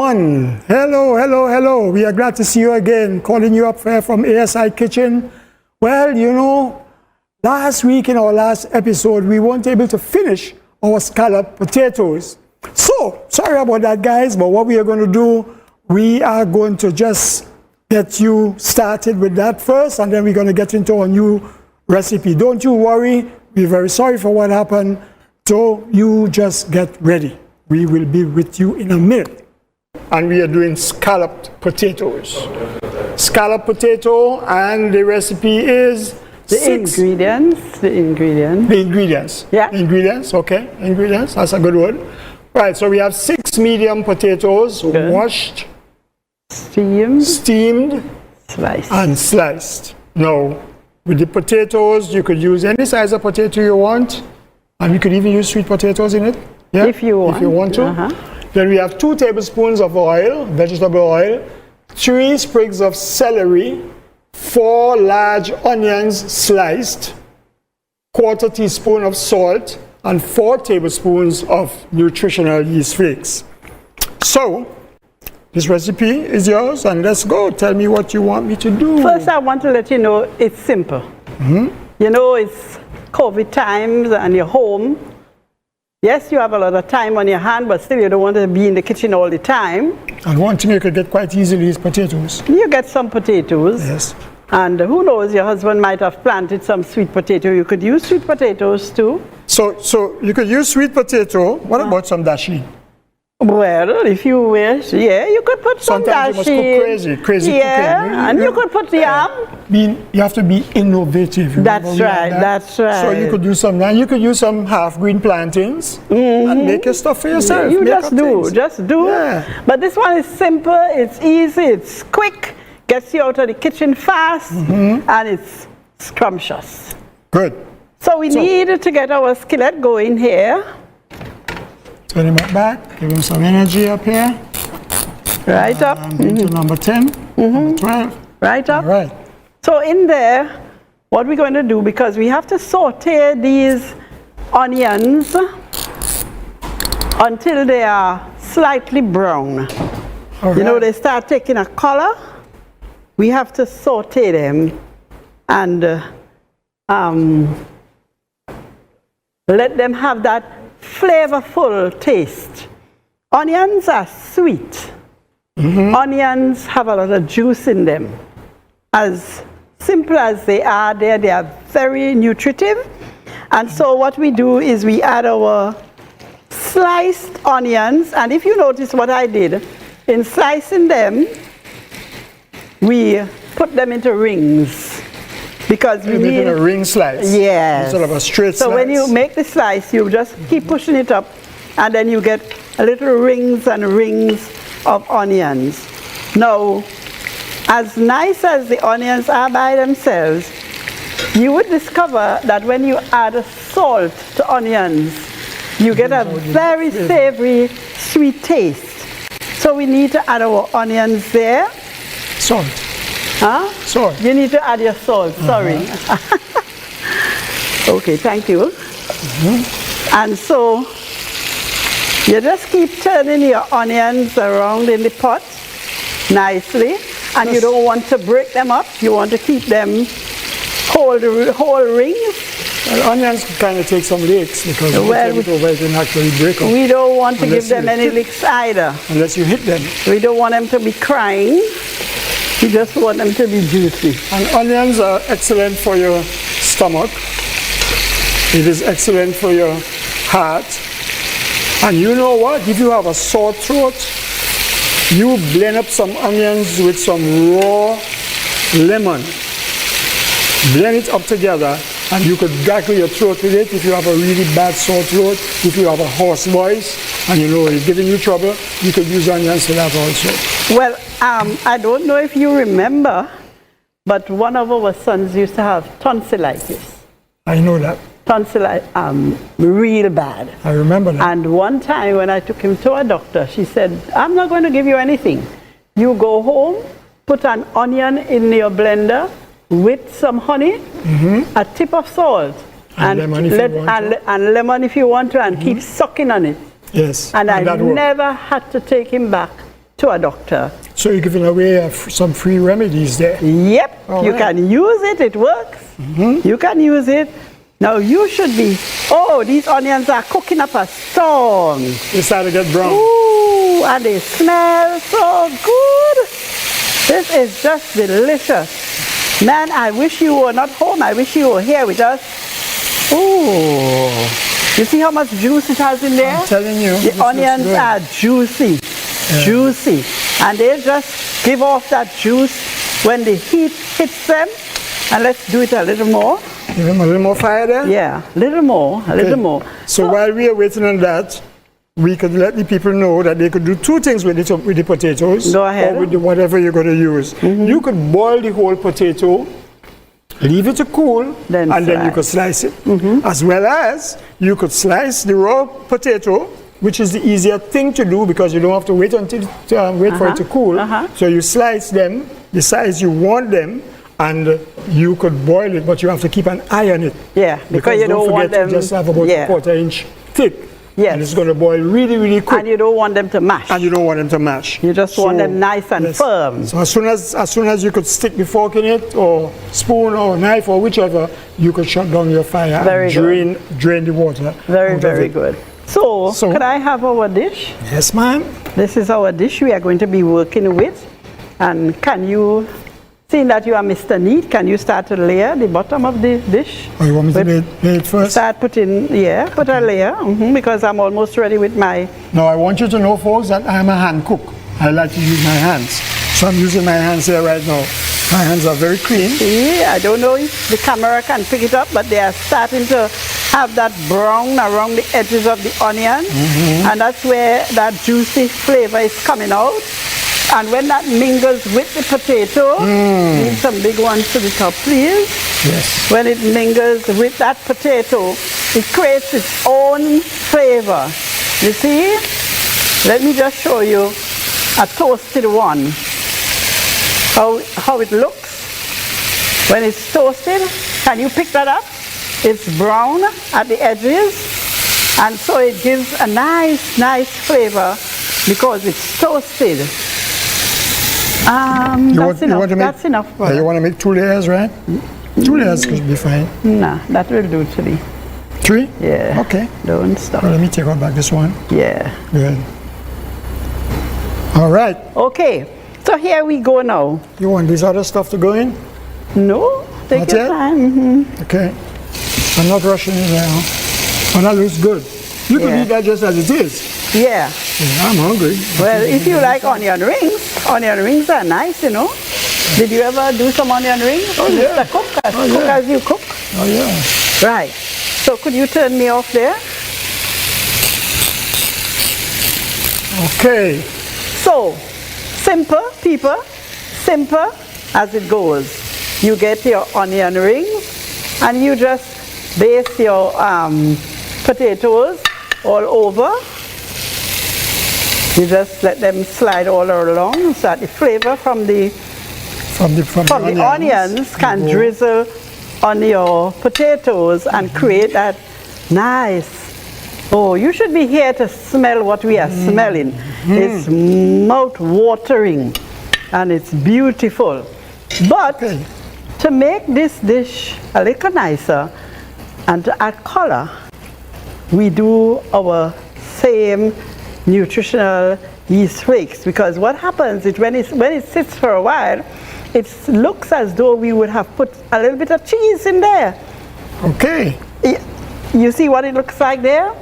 everyone. Hello, hello, hello. We are glad to see you again. Calling you up here from ASI Kitchen. Well, you know, last week in our last episode, we weren't able to finish our scallop potatoes. So, sorry about that, guys, but what we are going to do, we are going to just get you started with that first, and then we're going to get into a new recipe. Don't you worry. We're very sorry for what happened. So, you just get ready. We will be with you in a minute. And we are doing scalloped potatoes. Scalloped potato, and the recipe is The ingredients. The ingredients. Yeah. Ingredients, okay. Ingredients, that's a good word. Right, so we have 6 medium potatoes, Good. washed, Steamed, sliced, and sliced. Now, with the potatoes, you could use any size of potato you want, and you could even use sweet potatoes in it. Yeah? If you want to. Then we have 2 tablespoons of oil, vegetable oil, 3 sprigs of celery, 4 large onions sliced, 1/4 teaspoon of salt, and 4 tablespoons of nutritional yeast flakes. So, this recipe is yours, and let's go. Tell me what you want me to do. First, I want to let you know it's simple. You know, it's COVID times and you're home. Yes, you have a lot of time on your hand, but still you don't want to be in the kitchen all the time. And one thing you could get quite easily is potatoes. You get some potatoes. Yes. And who knows, your husband might have planted some sweet potato. You could use sweet potatoes too. So you could use sweet potato. What about some dashi? Well, if you wish, yeah, you could put some Sometimes you must cook crazy yeah, cooking. and you could put yam. You have to be innovative. That's right, that's right. So you could do some, and you could use some half green plantains and make your stuff for yourself. You just do. Yeah. But this one is simple, it's easy, it's quick, gets you out of the kitchen fast, and it's scrumptious. Good. So we need to get our skillet going here. Turn him back, give him some energy up here. Right up. To number 10, number 12. Right up. All right. So in there, what we're going to do, because we have to saute these onions until they are slightly brown. All You know, right. they start taking a color. We have to saute them and let them have that flavorful taste. Onions are sweet. Onions have a lot of juice in them. As simple as they are, they are very nutritive. And so what we do is we add our sliced onions, and if you notice what I did, in slicing them, we put them into rings. Because we need a ring slice. Yes. Instead of a straight slice. So when you make the slice, you just keep pushing it up, and then you get little rings and rings of onions. Now, as nice as the onions are by themselves, you would discover that when you add salt to onions, you get a very savory, sweet taste. So we need to add our onions there. Salt. Huh? Salt. You need to add your salt, sorry. Okay, thank you. And so, you just keep turning your onions around in the pot nicely. And you don't want to break them up. You want to keep them whole rings. Well, onions kind of take some licks because it can actually break up. We don't want to give Unless them you any hit- licks either. Unless you hit them. We don't want them to be crying. We just want them to be juicy. And onions are excellent for your stomach. It is excellent for your heart. And you know what? If you have a sore throat, you blend up some onions with some raw lemon. Blend it up together, and you could gargle your throat with it if you have a really bad sore throat. If you have a hoarse voice and you know it's giving you trouble, you could use onions for that also. Well, I don't know if you remember, but one of our sons used to have tonsillitis. I know that. Tonsillitis, real bad. I remember that. And one time when I took him to a doctor, she said, I'm not going to give you anything. You go home, put an onion in your blender with some honey, a tip of salt, and lemon if you want to, and keep sucking on it. Yes. And I never had to take him back to a doctor. So you're giving away some free remedies there. Yep, All you right. can use it, it works. You can use it. Now you should be, oh, these onions are cooking up a storm. They start to get brown. Ooh, and they smell so good. This is just delicious. Man, I wish you were not home. I wish you were here with us. Ooh, you see how much juice it has in there? I'm telling you. The onions are juicy, juicy. And they just give off that juice when the heat hits them. And let's do it a little more. Give them a little more fire there? Yeah, a little more, a little more. So while we are waiting on that, we could let the people know that they could do two things with the potatoes. Go ahead. Or with whatever you're going to use. You could boil the whole potato, leave it to cool, Then and then you could slice it. As well as you could slice the raw potato, which is the easier thing to do because you don't have to wait until wait for it to cool. So you slice them the size you want them, and you could boil it, but you have to keep an eye on it. Yeah, because you don't want them. You just have about a quarter-inch thick. Yes. And it's going to boil really, really quick. And you don't want them to mash. And you don't want them to mash. You just want them nice and firm. So as soon as you could stick the fork in it, or spoon, or knife, or whichever, you could shut down your fire and drain the water. Very good. So, could I have our dish? Yes, ma'am. This is our dish we are going to be working with. And can you, seeing that you are Mr. Neat, can you start to layer the bottom of the dish? Oh, you want me to lay it first? Start putting, put a layer, because I'm almost ready with my... No, I want you to know, folks, that I'm a hand cook. I like to use my hands. So I'm using my hands here right now. My hands are very clean. Yeah, I don't know if the camera can pick it up, but they are starting to have that brown around the edges of the onion. And that's where that juicy flavor is coming out. And when that mingles with the potato, need some big ones to the top, please. Yes. When it mingles with that potato, it creates its own flavor. You see? Let me just show you a toasted one. How it looks when it's toasted. Can you pick that up? It's brown at the edges, and so it gives a nice flavor because it's toasted. That's enough. You want to make 2 layers, right? 2 layers could be fine. Nah, that will do 3. 3? Yeah. Okay. Don't stop. Well, let me take out back this one. Yeah. Good. All right. Okay. So here we go now. You want this other stuff to go in? No. Take Not your yet? time. Okay. I'm not rushing it now. Oh, that looks good. You can eat that just as it is. Yeah. I'm hungry. Well, if you like onion rings are nice, you know. Did you ever do some onion rings? Oh, yeah. Mr. Cook, as you cook? Oh, yeah. Right. So could you turn me off there? Okay. So, simple, people, simple as it goes. You get your onion rings and you just baste your potatoes all over. You just let them slide all along so that the flavor from the onions can drizzle on your potatoes and create that nice. Oh, you should be here to smell what we are smelling. It's mouth-watering and it's beautiful. But to make this dish a little nicer and to add color, we do our same nutritional yeast flakes, because what happens is when it sits for a while, it looks as though we would have put a little bit of cheese in there. Okay. You see what it looks like there?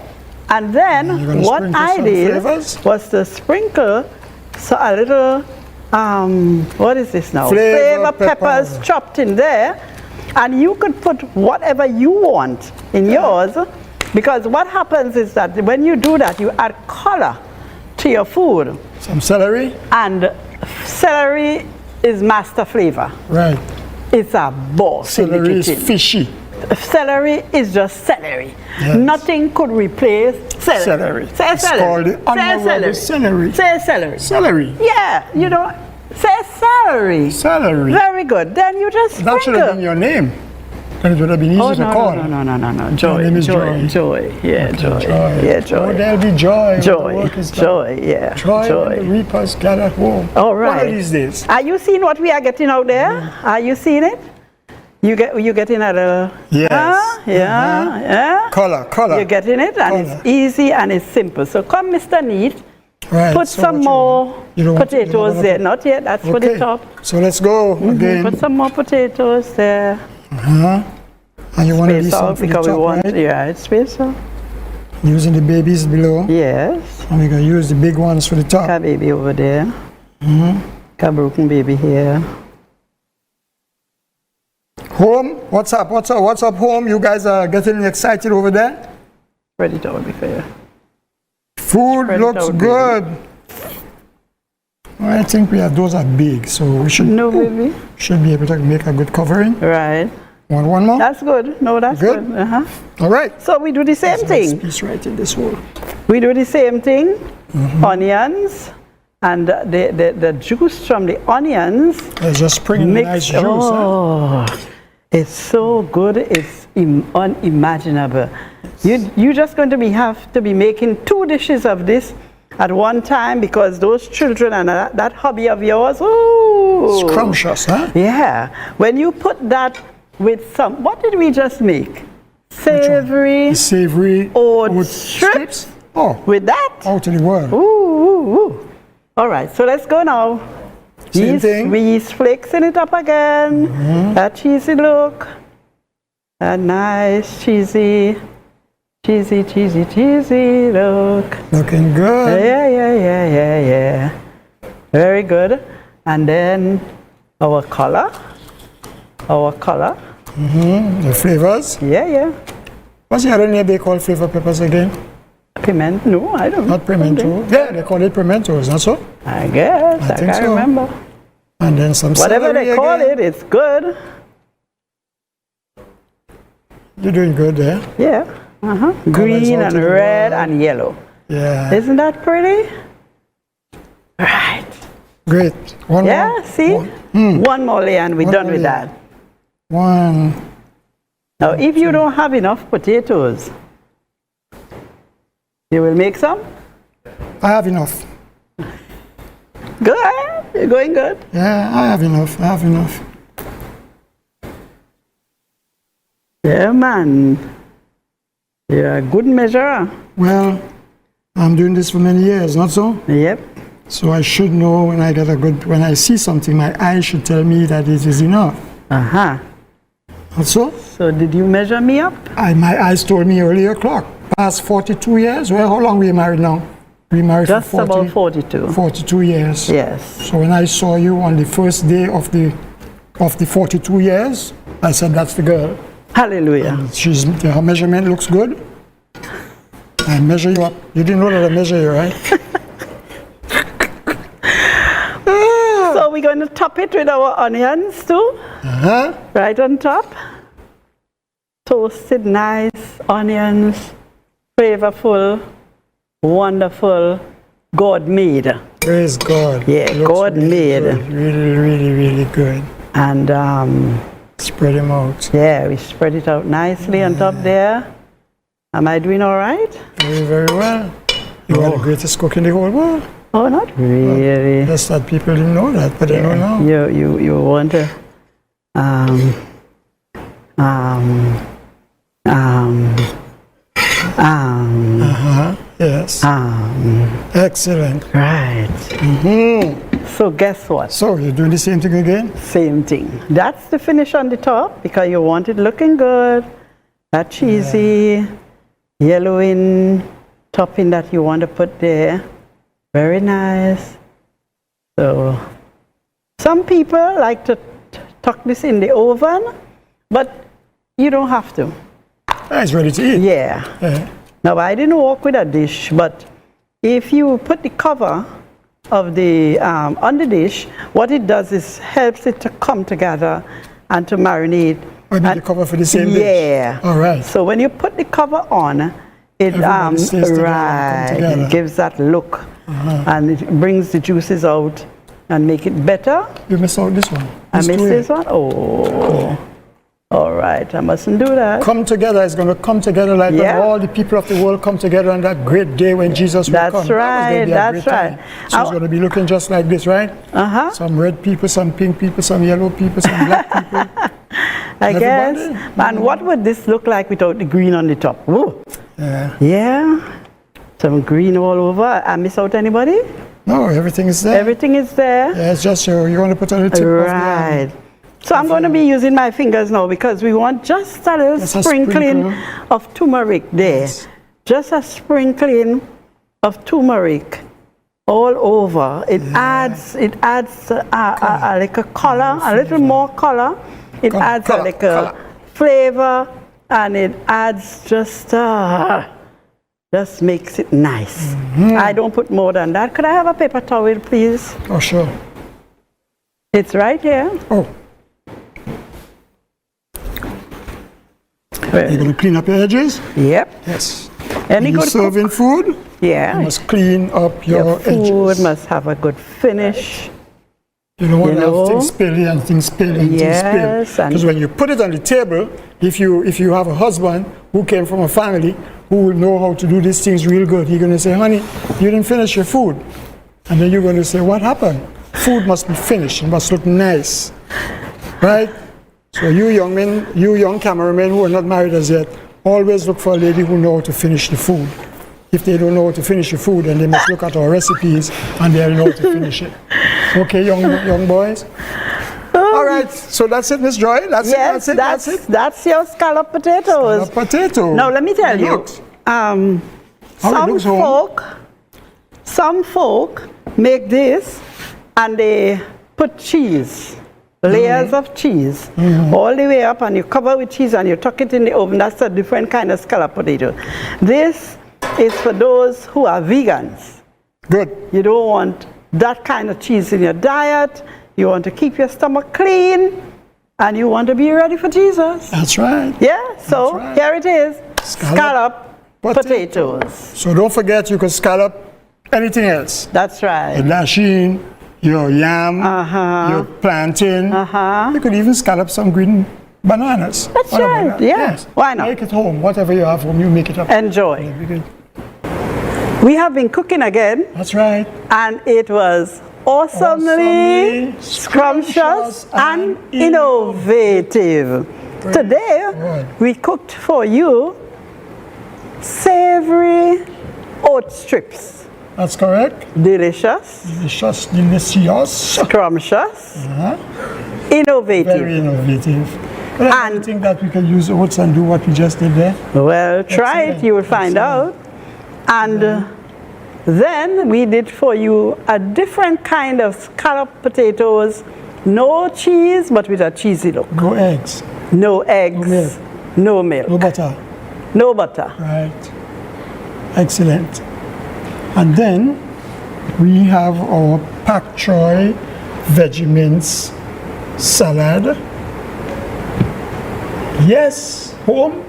And then what I did was to sprinkle a little, what is this now? Flavor peppers chopped in there. And you could put whatever you want in yours, because what happens is that when you do that, you add color to your food. Some celery? And celery is master flavor. Right. It's a boss in the kitchen. Celery is fishy. Celery is just celery. Yes. Nothing could replace celery. Say it's celery. Called the honorable celery. Say celery. Celery. Yeah, you know, say celery. Celery. Very good. Then you just sprinkle. That should have been your name. Then it would have been easy Oh, to call. no. Your name is Joy. Joy. Yeah, Okay, Joy. Joy. Yeah, Joy. Oh, there'll be joy. when the Joy. work is done. Joy. Yeah. Joy. When the reapers gather home. All One right. of these days. Are you seeing what we are getting out there? Are you seeing it? You getting a little? Yes. Yeah. Color. You're getting it, and it's easy and it's simple. So come, Mr. Neat. Right. Put so some what more you don't want- potatoes there. Not yet. That's for the Okay. top. So let's go again. Put some more potatoes there. And you want to Space leave some out for the because we top, want. right? Yeah, it's space out. Using the babies below. Yes. And we're going to use the big ones for the top. Got baby over there. Got broken baby here. Home, what's up? What's up, home? You guys are getting excited over there? Spread it out, be fair. Food Spread it looks out, baby. good. I think those are big, so we should No, baby. should be able to make a good covering. Right. Want one more? That's good. No, that's Good? good. All right. So we do the same This thing. piece right in this hole. We do the same thing. Onions and the juice from the onions Let's just bring in a nice mixed. juice. Huh? It's so good. It's unimaginable. You just going to have to be making 2 dishes of this at one time because those children and that hobby of yours. Ooh. Scrumptious, huh? Yeah. When you put that with some, what did we just make? Savory The savory oat strips. Oh, With that. out to the world. Ooh. All right, so let's go now. Same thing. We's flexing it up again. That cheesy look. That nice cheesy look. Looking good. Yeah. Very good. And then our color. The flavors. Yeah. What's the other name they call flavor peppers again? Piment? No, I don't know. Not pimento. Yeah, they call it pimentos, not so? I guess. I think can't so. remember. And then some Whatever celery they call again. it, it's good. You're doing good there. Yeah. Green out and to the red wall. and yellow. Yeah. Isn't that pretty? Right. Great. One Yeah, more. see? One more layer and we're One done more with layer. that. One. Now, if you don't have enough potatoes, you will make some? I have enough. Good. You're going good. Yeah, I have enough. Yeah, man. You're a good measurer. Well, I'm doing this for many years, not so? Yep. So I should know when I see something, my eyes should tell me that it is enough. Uh-huh. Not so? So did you measure me up? My eyes told me earlier clock. Past 42 years. Well, how long we married now? We married Just for 40, about 42. 42 years. Yes. So when I saw you on the first day of the 42 years, I said, that's the girl. Hallelujah. Her measurement looks good. I measure you up. You didn't know that I measure you, right? So we're going to top it with our onions too. Right on top. Toasted nice onions. Flavorful. Wonderful. God made. Praise God. Yeah, Looks God really made. good. Really good. And Spread them out. yeah, we spread it out nicely on top there. Am I doing all right? Very well. You are the greatest cook in the whole world. Oh, not really. Just that people didn't know that, but they know now. You want to Yes. Excellent. right. So guess what? So you're doing the same thing again? Same thing. That's the finish on the top because you want it looking good. That cheesy, yellowing topping that you want to put there. Very nice. So some people like to tuck this in the oven, but you don't have to. It's ready to eat. Yeah. Now I didn't work with a dish, but if you put the cover of the on the dish, what it does is helps it to come together and to marinate. I need the cover for the same dish. Yeah. All right. So when you put the cover on, it Everybody stays together, come together. it gives that look, and it brings the juices out and make it better. You missed out this one. I These missed two this one. Oh. All right. right. I mustn't do that. Come together. It's going to come together like when all the people of the world come together on that great day when Jesus will come. That's right. That's right. So it's going to be looking just like this, right? Some red people, some pink people, some yellow people, some black people. I guess. And what would this look like without the green on the top? Whoa. Yeah. Some green all over. I miss out anybody? No, everything is there. Everything is there. Yeah, it's just you're going to put on the tip of the Right. So I'm going to be using my fingers now because we want just a little sprinkling of turmeric there. Yes. Just a sprinkling of turmeric all over. It adds a like a color, a little more color. It adds a like a flavor, and it adds just makes it nice. I don't put more than that. Could I have a paper towel, please? Oh, sure. It's right here. Oh. You're going to clean up your edges? Yep. Yes. Any You're good serving food? Yeah. You must clean up your food edges. must have a good finish. You don't want to have things spilly and things spill and things spill. Because when you put it on the table, if you have a husband who came from a family who will know how to do these things real good, he's going to say, honey, you didn't finish your food. And then you're going to say, what happened? Food must be finished. It must look nice. Right? So you young men, you young cameramen who are not married as yet, always look for a lady who knows how to finish the food. If they don't know how to finish the food, then they must look at our recipes and they'll know how to finish it. Okay, young boys? All right, so that's it, Miss Joy? That's it? That's your scallop potatoes. Scallop potato. Now, let me tell you, some folk make this and they put cheese. Layers of cheese all the way up, and you cover with cheese and you tuck it in the oven. That's a different kind of scallop potato. This is for those who are vegans. Good. You don't want that kind of cheese in your diet. You want to keep your stomach clean and you want to be ready for Jesus. That's right. Yeah, so here it is. Scallop potatoes. So don't forget you can scallop anything else. That's right. Your lasheen, your yam, your plantain. You could even scallop some green bananas. That's right, yes. Why not? Make it home. Whatever you have home, you make it up. Enjoy. We have been cooking again. That's right. And it was awesomely scrumptious and innovative. Today, we cooked for you savory oat strips. That's correct. Delicious. Delicious. Scrumptious. Innovative. Very innovative. But I don't think that we can use oats and do what we just did there. Well, try it, you will find out. And then we did for you a different kind of scallop potatoes. No cheese, but with a cheesy look. No eggs. No eggs. No milk. No butter. No butter. Right. Excellent. And then we have our pak choy veggie mince salad. Yes, home.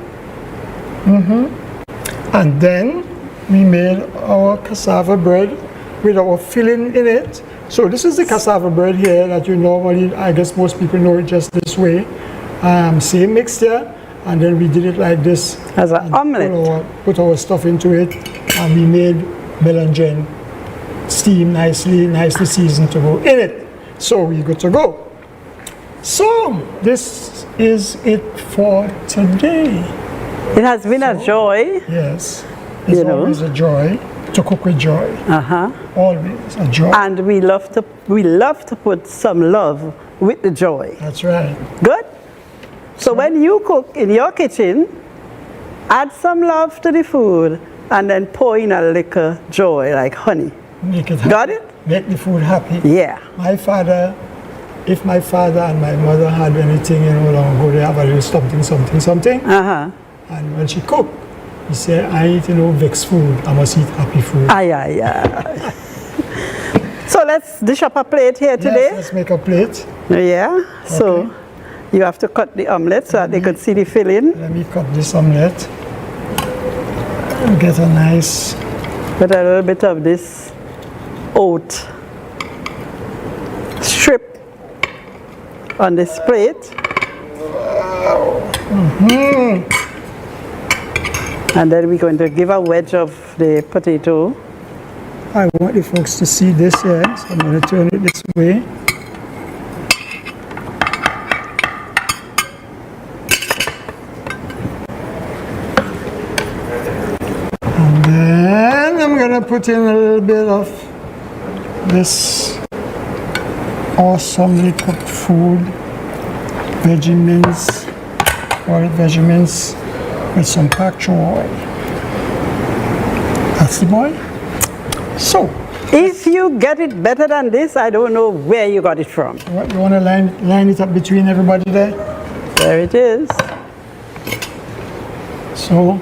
And then we made our cassava bread with our filling in it. So this is the cassava bread here that you normally, I guess most people know it just this way. Same mixture, and then we did it like this. As an omelette. Put our stuff into it, and we made melange steam nicely seasoned to go in it. So we're good to go. So this is it for today. It has been a joy. Yes, it's always a joy to cook with joy. Always a joy. And we love to put some love with the joy. That's right. Good. So when you cook in your kitchen, add some love to the food and then pour in a little joy like honey. Make it happy. Got it? Make the food happy. Yeah. If my father and my mother had anything, long ago, they have a little something. And when she cooked, he said, I eat, vex food. I must eat happy food. So let's dish up a plate here today. Yes, let's make a plate. Yeah. Okay. So you have to cut the omelette so that they could see the filling. Let me cut this omelette. And get a nice... Put a little bit of this oat strip on this plate. Wow. And then we're going to give a wedge of the potato. I want the folks to see this here, so I'm going to turn it this way. And then I'm going to put in a little bit of this awesomely cooked food, veggie mince, with some pak choy. That's the boy. So, if you get it better than this, I don't know where you got it from. What, you want to line it up between everybody there? There it is. So,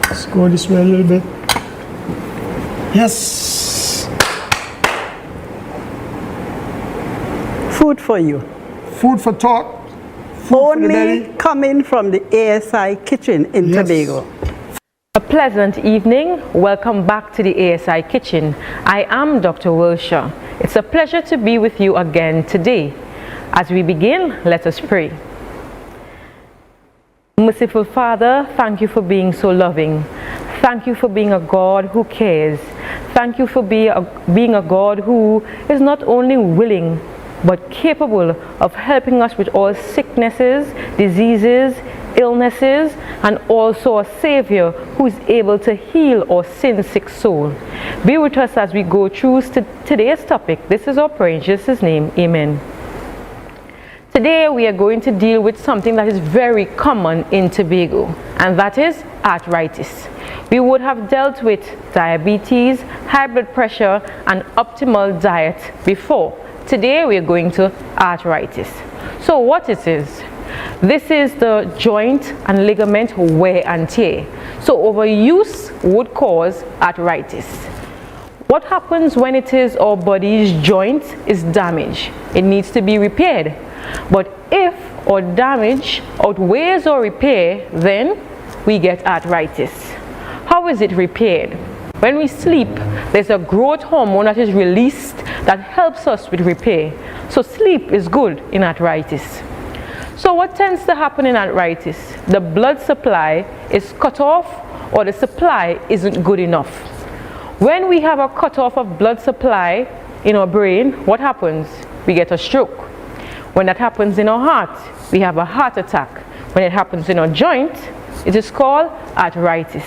let's go this way a little bit. Yes. Food for you. Food for thought. Only coming from the ASI Kitchen in Tobago. A pleasant evening. Welcome back to the ASI Kitchen. I am Dr. Wilshire. It's a pleasure to be with you again today. As we begin, let us pray. Merciful Father, thank you for being so loving. Thank you for being a God who cares. Thank you for being a God who is not only willing but capable of helping us with all sicknesses, diseases, illnesses, and also a Savior who is able to heal our sin-sick soul. Be with us as we go through today's topic. This is our prayer in Jesus' name. Amen. Today we are going to deal with something that is very common in Tobago, and that is arthritis. We would have dealt with diabetes, high blood pressure, and optimal diet before. Today we are going to arthritis. So what it is? This is the joint and ligament wear and tear. So overuse would cause arthritis. What happens when it is our body's joint is damaged? It needs to be repaired. But if our damage outweighs our repair, then we get arthritis. How is it repaired? When we sleep, there's a growth hormone that is released that helps us with repair. So sleep is good in arthritis. So what tends to happen in arthritis? The blood supply is cut off, or the supply isn't good enough. When we have a cut off of blood supply in our brain, what happens? We get a stroke. When that happens in our heart, we have a heart attack. When it happens in our joint, it is called arthritis.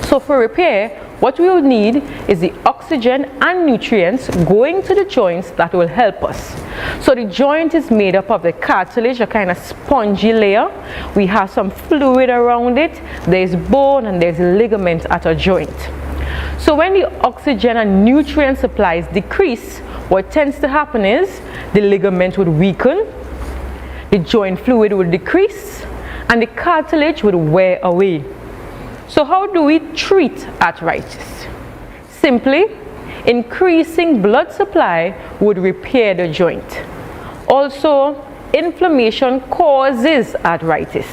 So for repair, what we will need is the oxygen and nutrients going to the joints that will help us. So the joint is made up of the cartilage, a kind of spongy layer. We have some fluid around it. There's bone and there's ligament at a joint. So when the oxygen and nutrient supplies decrease, what tends to happen is the ligament would weaken, the joint fluid would decrease, and the cartilage would wear away. So how do we treat arthritis? Simply, increasing blood supply would repair the joint. Also, inflammation causes arthritis.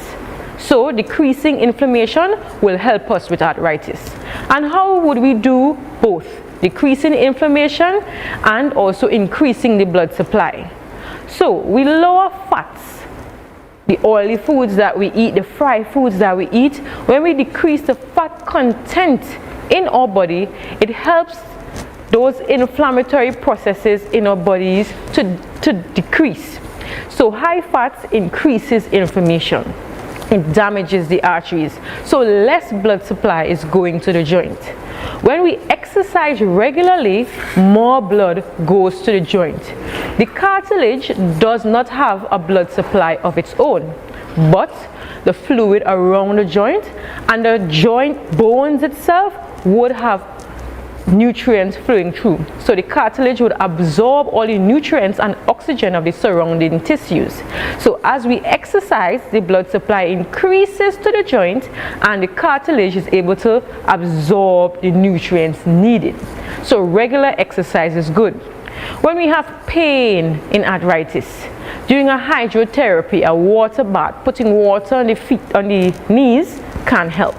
So decreasing inflammation will help us with arthritis. And how would we do both? Decreasing inflammation and also increasing the blood supply. So we lower fats, the oily foods that we eat, the fried foods that we eat. When we decrease the fat content in our body, it helps those inflammatory processes in our bodies to decrease. So high fats increases inflammation. It damages the arteries. So less blood supply is going to the joint. When we exercise regularly, more blood goes to the joint. The cartilage does not have a blood supply of its own, but the fluid around the joint and the joint bones itself would have nutrients flowing through. So the cartilage would absorb all the nutrients and oxygen of the surrounding tissues. So as we exercise, the blood supply increases to the joint and the cartilage is able to absorb the nutrients needed. So regular exercise is good. When we have pain in arthritis, during a hydrotherapy, a water bath, putting water on the feet, on the knees can help.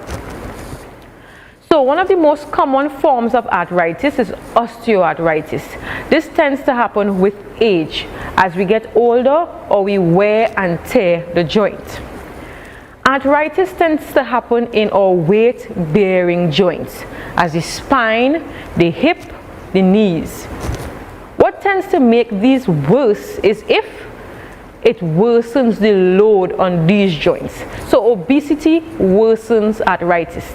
So one of the most common forms of arthritis is osteoarthritis. This tends to happen with age. As we get older or we wear and tear the joint. Arthritis tends to happen in our weight-bearing joints, as the spine, the hip, the knees. What tends to make these worse is if it worsens the load on these joints. So obesity worsens arthritis.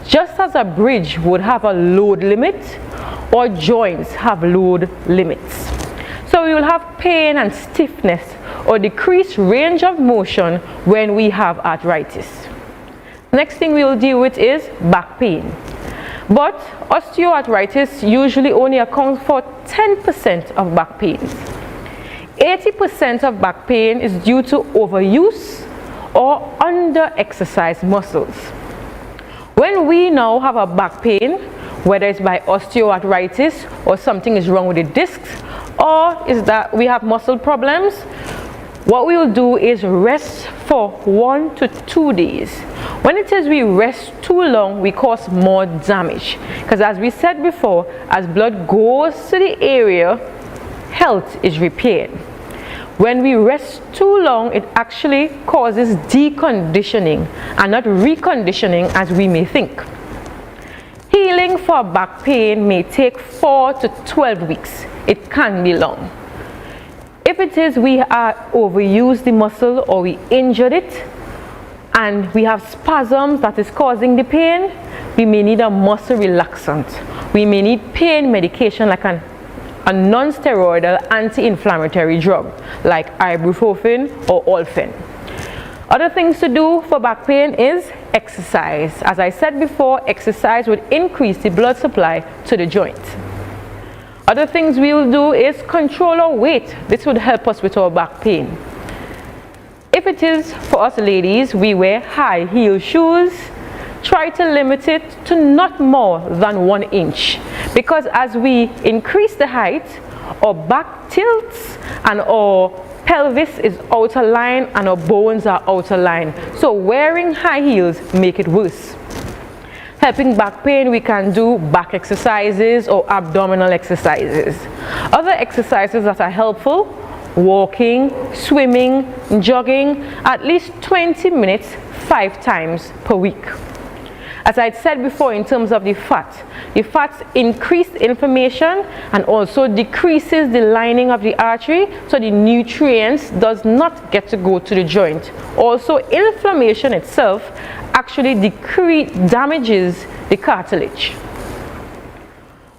Just as a bridge would have a load limit, or joints have load limits. So we will have pain and stiffness or decreased range of motion when we have arthritis. Next thing we will deal with is back pain. But osteoarthritis usually only accounts for 10% of back pain. 80% of back pain is due to overuse or under-exercised muscles. When we now have a back pain, whether it's by osteoarthritis or something is wrong with the discs, or is that we have muscle problems, what we will do is rest for 1 to 2 days. When it is we rest too long, we cause more damage. Because as we said before, as blood goes to the area, health is repaired. When we rest too long, it actually causes deconditioning and not reconditioning as we may think. Healing for back pain may take 4 to 12 weeks. It can be long. If it is we are overused the muscle or we injured it and we have spasms that is causing the pain, we may need a muscle relaxant. We may need pain medication like a non-steroidal anti-inflammatory drug like ibuprofen or Olfen. Other things to do for back pain is exercise. As I said before, exercise would increase the blood supply to the joint. Other things we will do is control our weight. This would help us with our back pain. If it is for us ladies, we wear high heel shoes. Try to limit it to not more than 1 inch, because as we increase the height, our back tilts and our pelvis is out of line and our bones are out of line. So wearing high heels make it worse. Helping back pain, we can do back exercises or abdominal exercises. Other exercises that are helpful: walking, swimming, jogging, at least 20 minutes 5 times per week. As I said before, in terms of the fats increase inflammation and also decreases the lining of the artery, so the nutrients does not get to go to the joint. Also, inflammation itself actually damages the cartilage.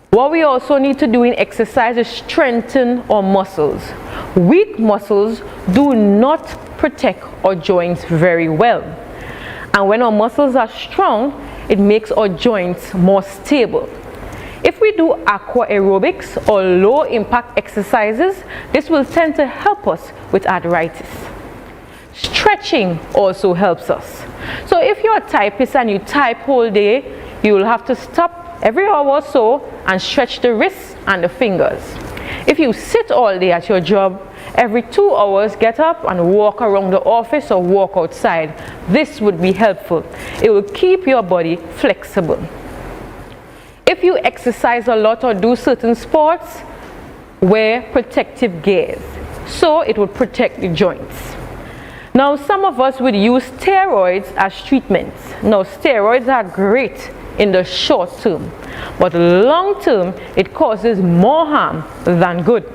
What we also need to do in exercise is strengthen our muscles. Weak muscles do not protect our joints very well. And when our muscles are strong, it makes our joints more stable. If we do aqua aerobics or low impact exercises, this will tend to help us with arthritis. Stretching also helps us. So if you're a typist and you type whole day, you will have to stop every hour or so and stretch the wrists and the fingers. If you sit all day at your job, every 2 hours get up and walk around the office or walk outside. This would be helpful. It will keep your body flexible. If you exercise a lot or do certain sports, wear protective gears, so it will protect the joints. Now, some of us would use steroids as treatments. Now, steroids are great in the short term, but long term, it causes more harm than good.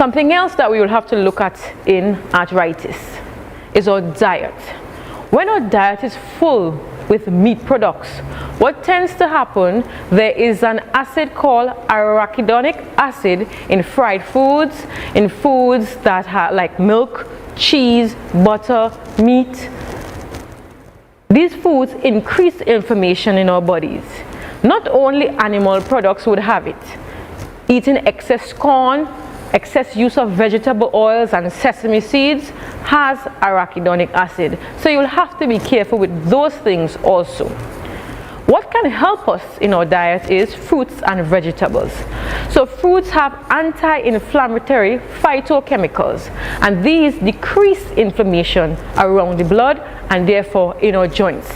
Something else that we will have to look at in arthritis is our diet. When our diet is full with meat products, what tends to happen, there is an acid called arachidonic acid in fried foods, in foods that have like milk, cheese, butter, meat. These foods increase inflammation in our bodies. Not only animal products would have it. Eating excess corn, excess use of vegetable oils and sesame seeds has arachidonic acid. So you'll have to be careful with those things also. What can help us in our diet is fruits and vegetables. So fruits have anti-inflammatory phytochemicals, and these decrease inflammation around the blood and therefore in our joints.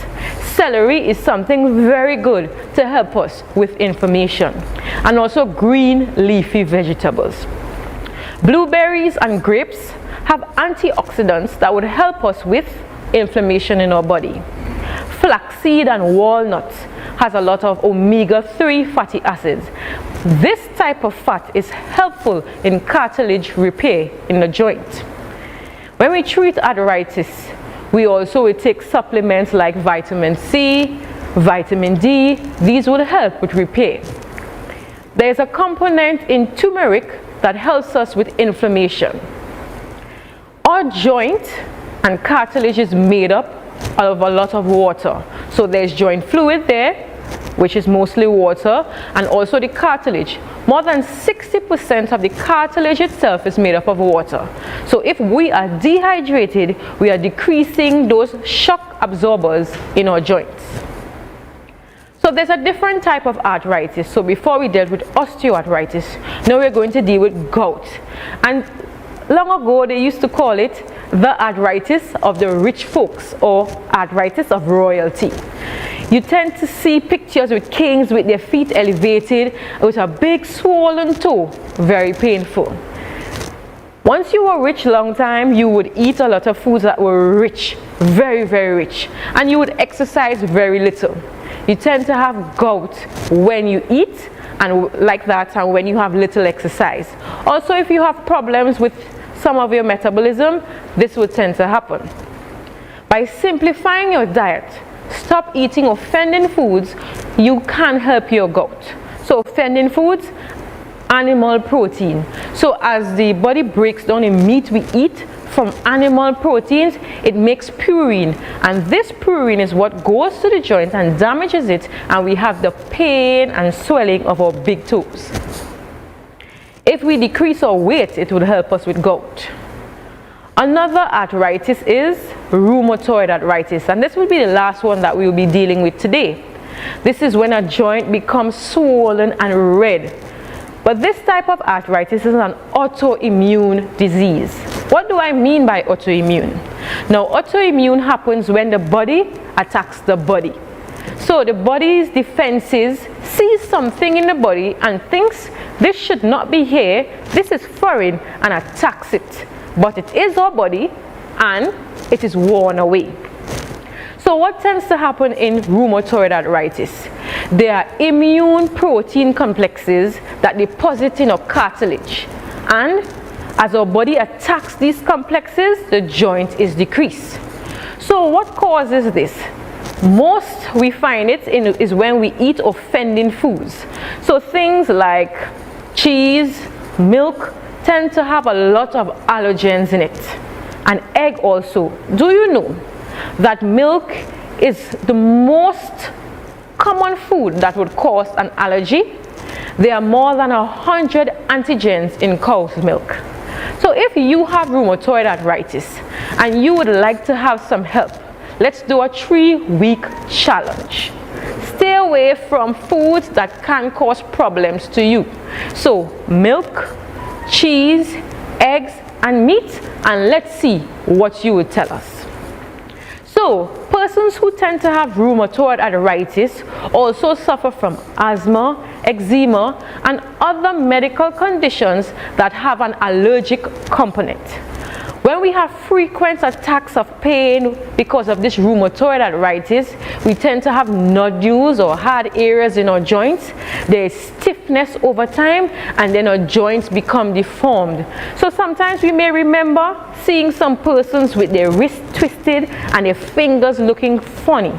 Celery is something very good to help us with inflammation, and also green leafy vegetables. Blueberries and grapes have antioxidants that would help us with inflammation in our body. Flaxseed and walnut has a lot of omega-3 fatty acids. This type of fat is helpful in cartilage repair in the joint. When we treat arthritis, we also will take supplements like vitamin C, vitamin D. These will help with repair. There is a component in turmeric that helps us with inflammation. Our joint and cartilage is made up of a lot of water. So there's joint fluid there, which is mostly water, and also the cartilage. More than 60% of the cartilage itself is made up of water. So if we are dehydrated, we are decreasing those shock absorbers in our joints. So there's a different type of arthritis. So before we dealt with osteoarthritis, now we're going to deal with gout. And long ago, they used to call it the arthritis of the rich folks, or arthritis of royalty. You tend to see pictures with kings with their feet elevated, with a big swollen toe, very painful. Once you were rich long time, you would eat a lot of foods that were rich, very, very rich, and you would exercise very little. You tend to have gout when you eat and like that, and when you have little exercise. Also, if you have problems with some of your metabolism, this will tend to happen. By simplifying your diet, stop eating offending foods, you can help your gout. So offending foods, animal protein. So as the body breaks down the meat we eat from animal proteins, it makes purine, and this purine is what goes to the joint and damages it, and we have the pain and swelling of our big toes. If we decrease our weight, it would help us with gout. Another arthritis is rheumatoid arthritis, and this will be the last one that we will be dealing with today. This is when a joint becomes swollen and red. But this type of arthritis is an autoimmune disease. What do I mean by autoimmune? Now, autoimmune happens when the body attacks the body. So the body's defenses sees something in the body and thinks this should not be here, this is foreign, and attacks it. But it is our body and it is worn away. So what tends to happen in rheumatoid arthritis? There are immune protein complexes that deposit in our cartilage, and as our body attacks these complexes, the joint is decreased. So what causes this? Most we find it is when we eat offending foods. So things like cheese, milk tend to have a lot of allergens in it, and egg also. Do you know that milk is the most common food that would cause an allergy? There are more than 100 antigens in cow's milk. So if you have rheumatoid arthritis and you would like to have some help, let's do a 3-week challenge. Stay away from foods that can cause problems to you. So milk, cheese, eggs, and meat, and let's see what you will tell us. So, persons who tend to have rheumatoid arthritis also suffer from asthma, eczema, and other medical conditions that have an allergic component. When we have frequent attacks of pain because of this rheumatoid arthritis, we tend to have nodules or hard areas in our joints. There is stiffness over time, and then our joints become deformed. So sometimes we may remember seeing some persons with their wrists twisted and their fingers looking funny.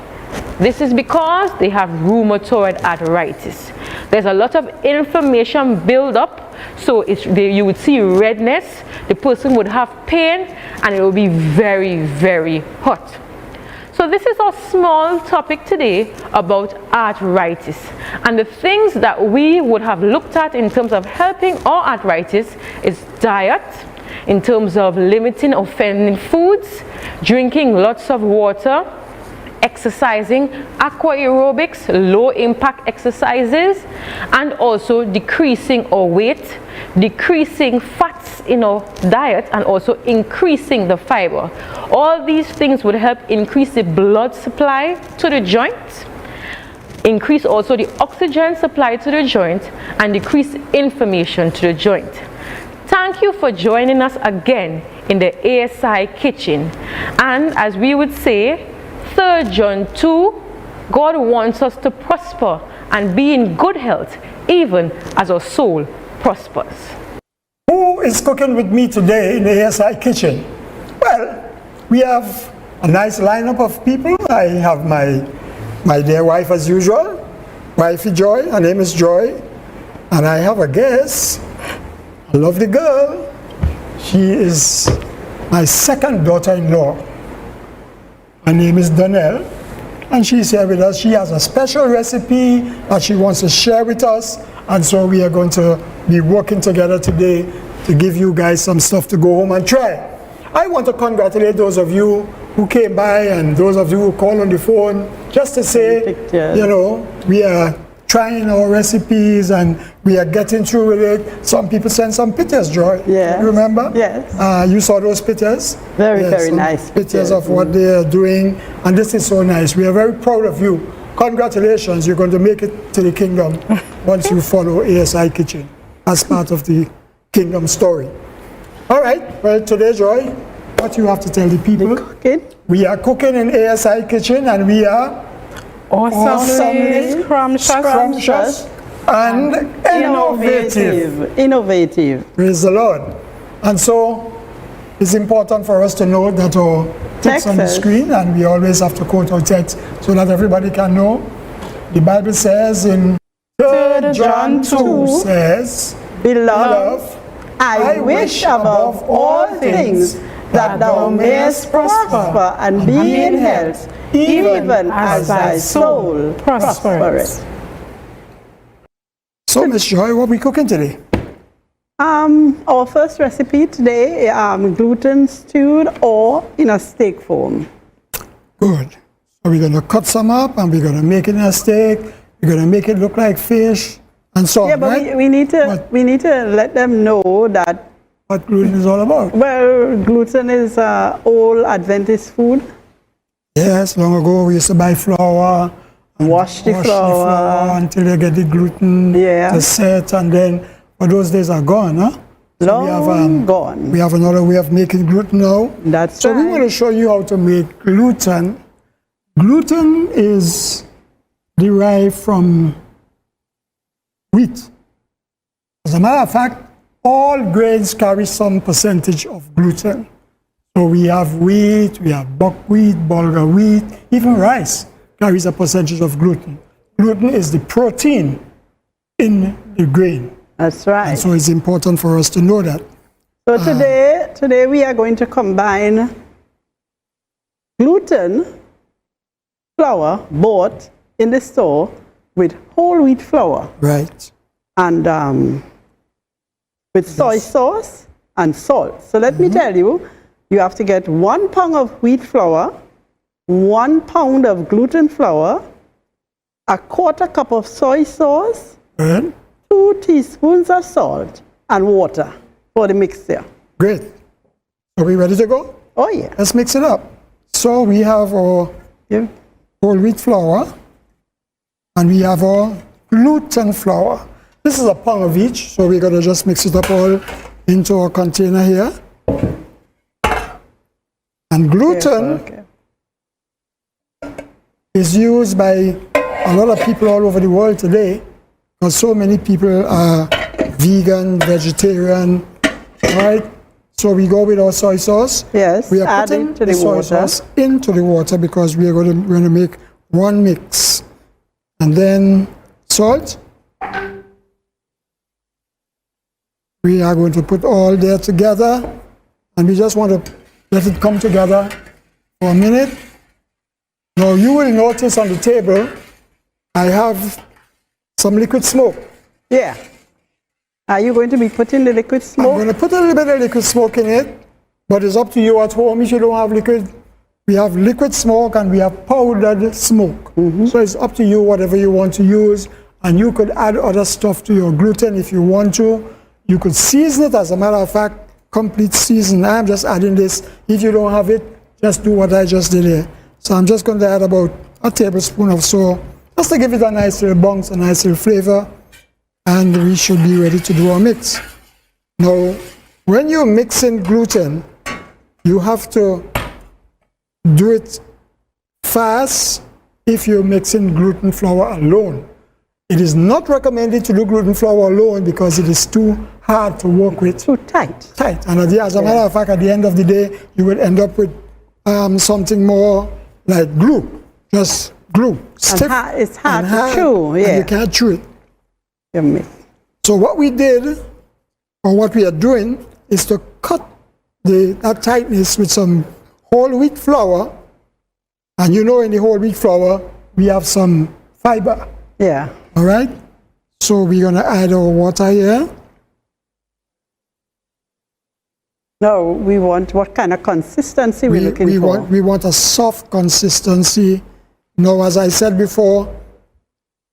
This is because they have rheumatoid arthritis. There's a lot of inflammation build up, so you would see redness, the person would have pain, and it will be very, very hot. So this is our small topic today about arthritis, and the things that we would have looked at in terms of helping our arthritis is diet, in terms of limiting offending foods, drinking lots of water, exercising, aqua aerobics, low impact exercises, and also decreasing our weight, decreasing fats in our diet, and also increasing the fiber. All these things would help increase the blood supply to the joint, increase also the oxygen supply to the joint, and decrease inflammation to the joint. Thank you for joining us again in the ASI Kitchen. And as we would say, 3 John 2, God wants us to prosper and be in good health, even as our soul prospers. Who is cooking with me today in the ASI Kitchen? Well, we have a nice lineup of people. I have my dear wife as usual, wifey Joy, her name is Joy. And I have a guest, a lovely girl. She is my second daughter-in-law. Her name is Donnell, and she's here with us. She has a special recipe that she wants to share with us, and so we are going to be working together today to give you guys some stuff to go home and try. I want to congratulate those of you who came by and those of you who called on the phone just to say, you know, we are trying our recipes and we are getting through with it. Some people sent some pictures, Joy. Yes. You remember? Yes. You saw those pictures? Very, yes, very nice pictures of what they are doing, and this is so nice. We are very proud of you. Congratulations, you're going to make it to the kingdom once you follow ASI Kitchen as part of the kingdom story. All right, well today, Joy, what you have to tell the people? We are cooking in ASI Kitchen, and we are awesomely scrumptious and innovative. Innovative. Praise the Lord. And so it's important for us to know that our text on the screen, and we always have to quote our text so that everybody can know. The Bible says in 3 John 2 says, Beloved, I wish above all things that thou mayest prosper and be in health, even as thy soul prospereth. So, Miss Joy, what are we cooking today? Our first recipe today, gluten stewed or in a steak form. Good. So we're going to cut some up and we're going to make it in a steak. We're going to make it look like fish and so on. Yeah, but right? we need to let them know that what gluten is all about. Well, gluten is old Adventist food. Yes, long ago we used to buy flour. Wash the flour until you get the gluten to set, and then, but those days are gone, huh? So gone. We have another way of making gluten now. That's so right. We want to show you how to make gluten. Gluten is derived from wheat. As a matter of fact, all grains carry some percentage of gluten. So we have wheat, we have buckwheat, bulgur wheat, even rice carries a percentage of gluten. Gluten is the protein in the grain. That's right. And so it's important for us to know that. So today we are going to combine gluten flour bought in the store with whole wheat flour. Right. And with soy sauce and salt. So let me tell you, you have to get 1 pound of wheat flour, 1 pound of gluten flour, 1/4 cup of soy sauce, 2 teaspoons of salt, and water for the mixture. Great. Are we ready to go? Oh, yeah. Let's mix it up. So we have our whole wheat flour, and we have our gluten flour. This is a pound of each, so we're going to just mix it up all into our container here. And gluten is used by a lot of people all over the world today, because so many people are vegan, vegetarian, right? So we go with our soy sauce. Yes, we are putting the soy sauce into the water because we are going to make one mix. And then salt. We are going to put all that together, and we just want to let it come together for a minute. Now you will notice on the table, I have some liquid smoke. Yeah. Are you going to be putting the liquid smoke? I'm going to put a little bit of liquid smoke in it, but it's up to you at home if you don't have liquid. We have liquid smoke and we have powdered smoke. So it's up to you whatever you want to use, and you could add other stuff to your gluten if you want to. You could season it, as a matter of fact, complete season. I'm just adding this. If you don't have it, just do what I just did here. So I'm just going to add about a tablespoon or so, just to give it a nice little bounce, a nice little flavor, and we should be ready to do our mix. Now, when you're mixing gluten, you have to do it fast if you're mixing gluten flour alone. It is not recommended to do gluten flour alone because it is too hard to work with. Too tight. And as a matter of fact, at the end of the day, you will end up with something more like glue, just glue. Stiff It's hard to chew. and Yeah. you can't chew it. You mix. So what we did, or what we are doing, is to cut that tightness with some whole wheat flour. And you know, in the whole wheat flour, we have some fiber. Yeah. All right? So we're going to add our water here. Now, we want what kind of consistency we're looking for? We want a soft consistency. Now, as I said before,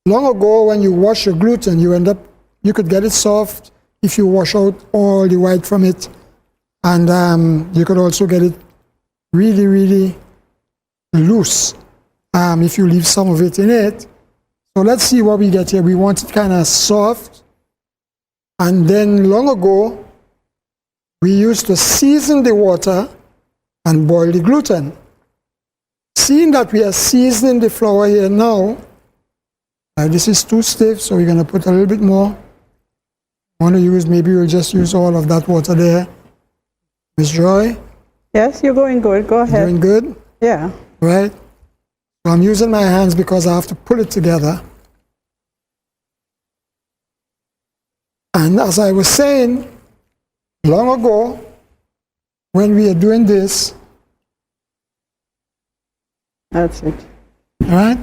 long ago when you wash your gluten, you could get it soft if you wash out all the white from it. And you could also get it really, really loose if you leave some of it in it. So let's see what we get here. We want it kind of soft. And then long ago, we used to season the water and boil the gluten. Seeing that we are seasoning the flour here now, this is too stiff, so we're going to put a little bit more. Maybe we'll just use all of that water there. Miss Joy? Yes, you're going good. Go ahead. Doing good? Yeah. Right? So I'm using my hands because I have to pull it together. And as I was saying, long ago, when we are doing this, That's it. all right?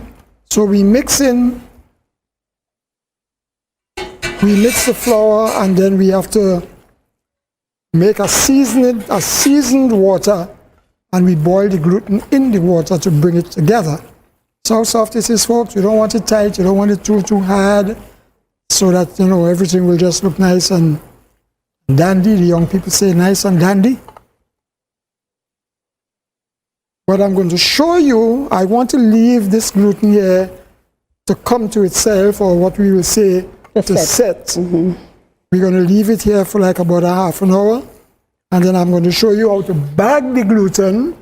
So we mix the flour, and then we have to make a seasoned water, and we boil the gluten in the water to bring it together. So how soft this is, folks? You don't want it tight, you don't want it too hard, so that, you know, everything will just look nice and dandy. The young people say nice and dandy. What I'm going to show you, I want to leave this gluten here to come to itself, or what we will say, to set. Mm-hmm. We're going to leave it here for like about a half an hour, and then I'm going to show you how to bag the gluten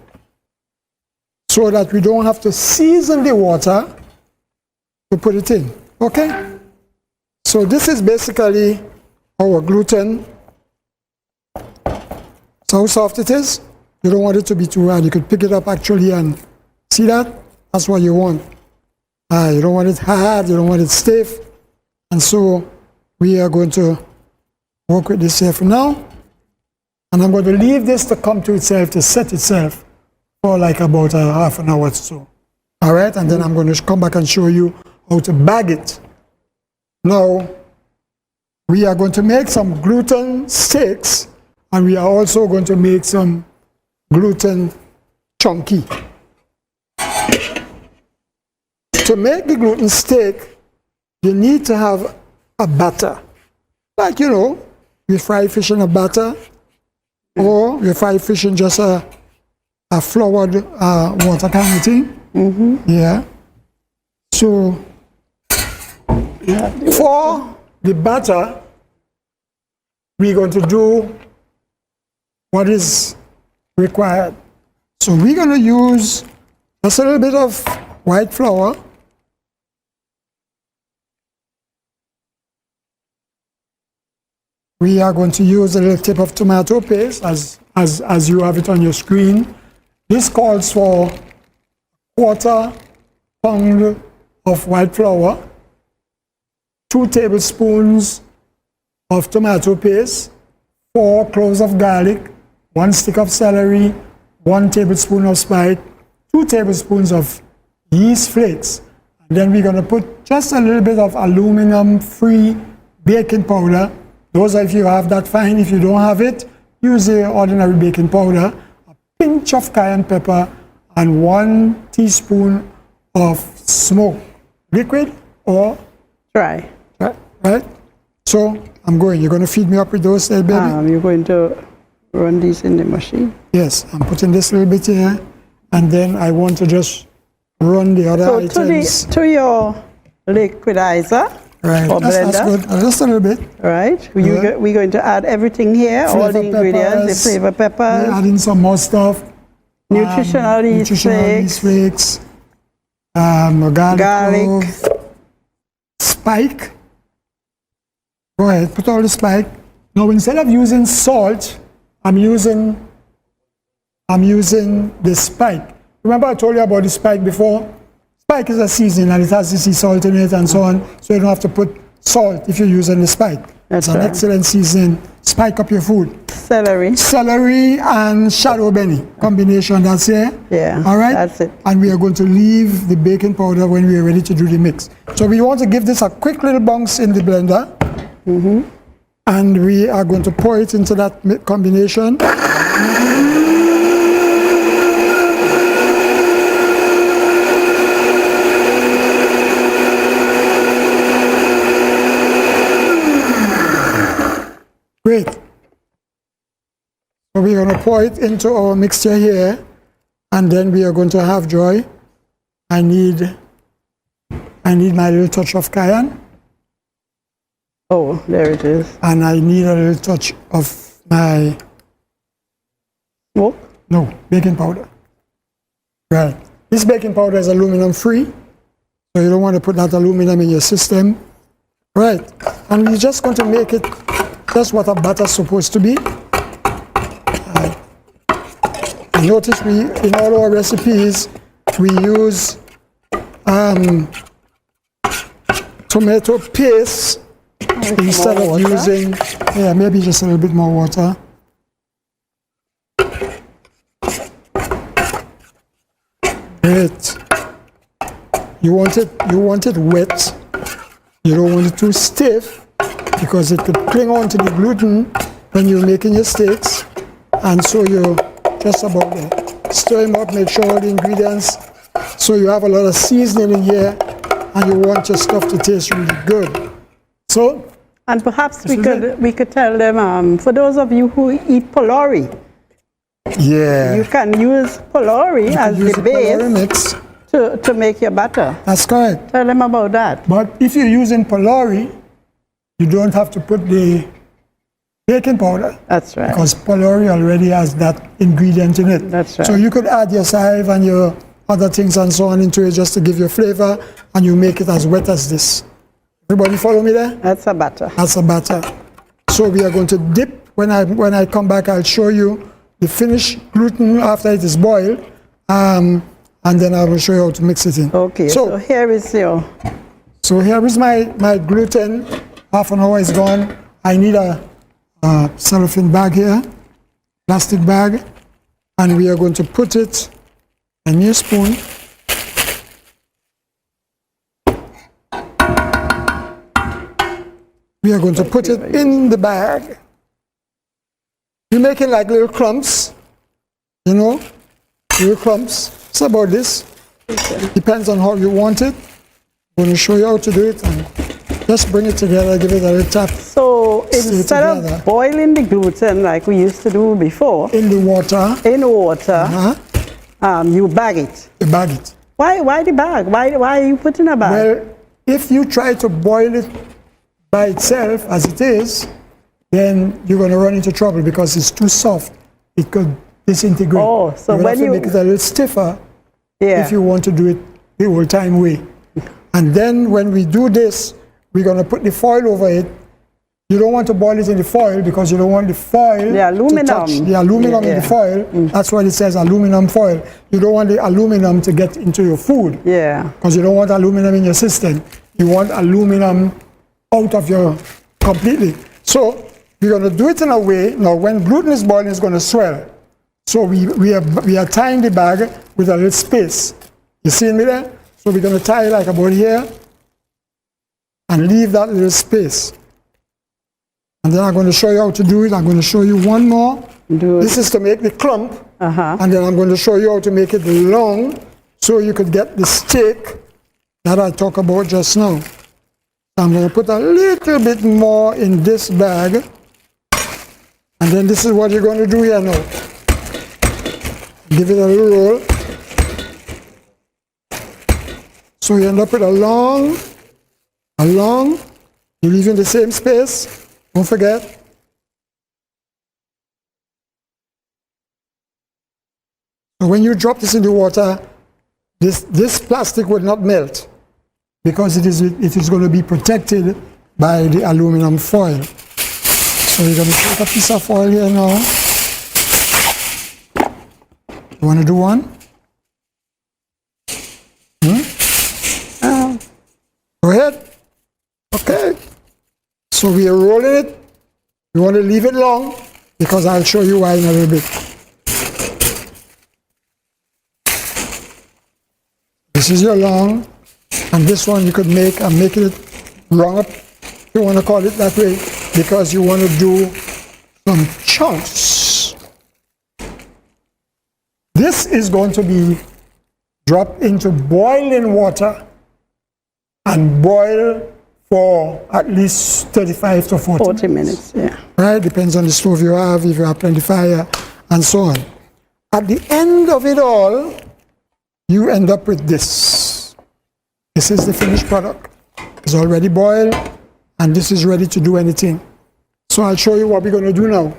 so that we don't have to season the water to put it in. Okay? So this is basically our gluten. So how soft it is? You don't want it to be too hard. You could pick it up actually and see that? That's what you want. You don't want it hard, you don't want it stiff. And so we are going to work with this here for now. And I'm going to leave this to come to itself, to set itself for like about a half an hour or so. All right? And then I'm going to come back and show you how to bag it. Now, we are going to make some gluten sticks, and we are also going to make some gluten chunky. To make the gluten stick, you need to have a batter. Like, you know, we fry fish in a batter, or we fry fish in just a floured water kind of thing. Mm-hmm. Yeah. So, for the batter, we're going to do what is required. So we're going to use just a little bit of white flour. We are going to use a little tip of tomato paste as you have it on your screen. This calls for 1/4 pound of white flour, 2 tablespoons of tomato paste, 4 cloves of garlic, 1 stick of celery, 1 tablespoon of spice, 2 tablespoons of yeast flakes. And then we're going to put just a little bit of aluminum-free baking powder. Those of you who have that, fine. If you don't have it, use the ordinary baking powder, a pinch of cayenne pepper, and 1 teaspoon of smoke, liquid or Dry. right? So you're going to feed me up with those there, baby? You're going to run these in the machine? Yes, I'm putting this little bit here, and then I want to just run the other items. To your liquidizer, Right, or that's blender. good. Just a little bit. Right? Yeah. We're going to add everything here, all the Flavor ingredients, peppers. the flavor peppers, We're adding some more stuff. nutritional yeast flakes, flakes, garlic, garlic. clove, spike. Go ahead, put all the spike. Now instead of using salt, I'm using the spike. Remember I told you about the spike before? Spike is a seasoning and it has the sea salt in it and so on, so you don't have to put salt if you're using the spike. That's it's an right. excellent seasoning. Spike up your food. Celery. Celery and shadow benny combination, that's it. Yeah, All right? that's it. And we are going to leave the baking powder when we are ready to do the mix. So we want to give this a quick little bounce in the blender. And we are going to pour it into that combination. Great. So we're going to pour it into our mixture here, and then we are going to have joy. I need my little touch of cayenne, Oh, there it is. and I need a little touch of my Smoke. baking powder. Right. This baking powder is aluminum free, so you don't want to put that aluminum in your system. Right. And we're just going to make it just what a batter's supposed to be. And notice in all our recipes, we use tomato paste instead of using, maybe just a little bit more water. Great. You want it wet. You don't want it too stiff because it could cling on to the gluten when you're making your steaks. And so you're just about there. Stir them up, make sure all the ingredients, so you have a lot of seasoning in here and you want your stuff to taste really good. So, And perhaps we could tell them, for those of you who eat pylori, you can use pylori as the pylori mix. to make your batter. That's correct. Tell them about that. But if you're using pylori, you don't have to put the baking powder. That's right. Because pylori already has that ingredient in it. That's right. So you could add your chive and your other things and so on into it just to give you flavor, and you make it as wet as this. Everybody follow me there? That's a batter. That's a batter. So we are going to dip. When I come back, I'll show you the finished gluten after it is boiled, and then I will show you how to mix it in. Okay, so here is your... So here is my gluten. Half an hour is gone. I need a cellophane bag here, plastic bag, and we are going to put it, a new spoon. We are going to put it in the bag. You're making like little clumps, little clumps. It's about this. Depends on how you want it. I'm going to show you how to do it and just bring it together, give it a little tap. So instead of boiling the gluten like we used to do before, in the water, you bag it. You bag it. Why the bag? Why are you putting a bag? Well, if you try to boil it by itself as it is, then you're going to run into trouble because it's too soft. It could disintegrate. Oh, so you when have to make it a little stiffer if you want to do it the old time way. And then when we do this, we're going to put the foil over it. You don't want to boil it in the foil because you don't want the foil to touch the aluminum in the foil. That's why it says aluminum foil. You don't want the aluminum to get into your food. Because you don't want aluminum in your system. You want aluminum out of your completely. So we're going to do it in a way. Now when gluten is boiling, it's going to swell. So we are tying the bag with a little space. You see me there? So we're going to tie it like about here and leave that little space. And then I'm going to show you how to do it. I'm going to show you one more. This is to make the clump. And then I'm going to show you how to make it long so you could get the steak that I talked about just now. I'm going to put a little bit more in this bag. And then this is what you're going to do here now. Give it a little roll. So you end up with a long along. You leave in the same space. Don't forget. So when you drop this in the water, this plastic will not melt because it is going to be protected by the aluminum foil. So we're going to take a piece of foil here now. You want to do one? Go ahead. Okay. So we are rolling it. You want to leave it long because I'll show you why in a little bit. This is your long, and this one you could make. I'm making it wrong up, if you want to call it that way, because you want to do some chunks. This is going to be dropped into boiling water and boil for at least 35 to 40 minutes. Yeah. Right? Depends on the stove you have, if you have plenty fire, and so on. At the end of it all, you end up with this. This is the finished product. It's already boiled, and this is ready to do anything. So I'll show you what we're going to do now.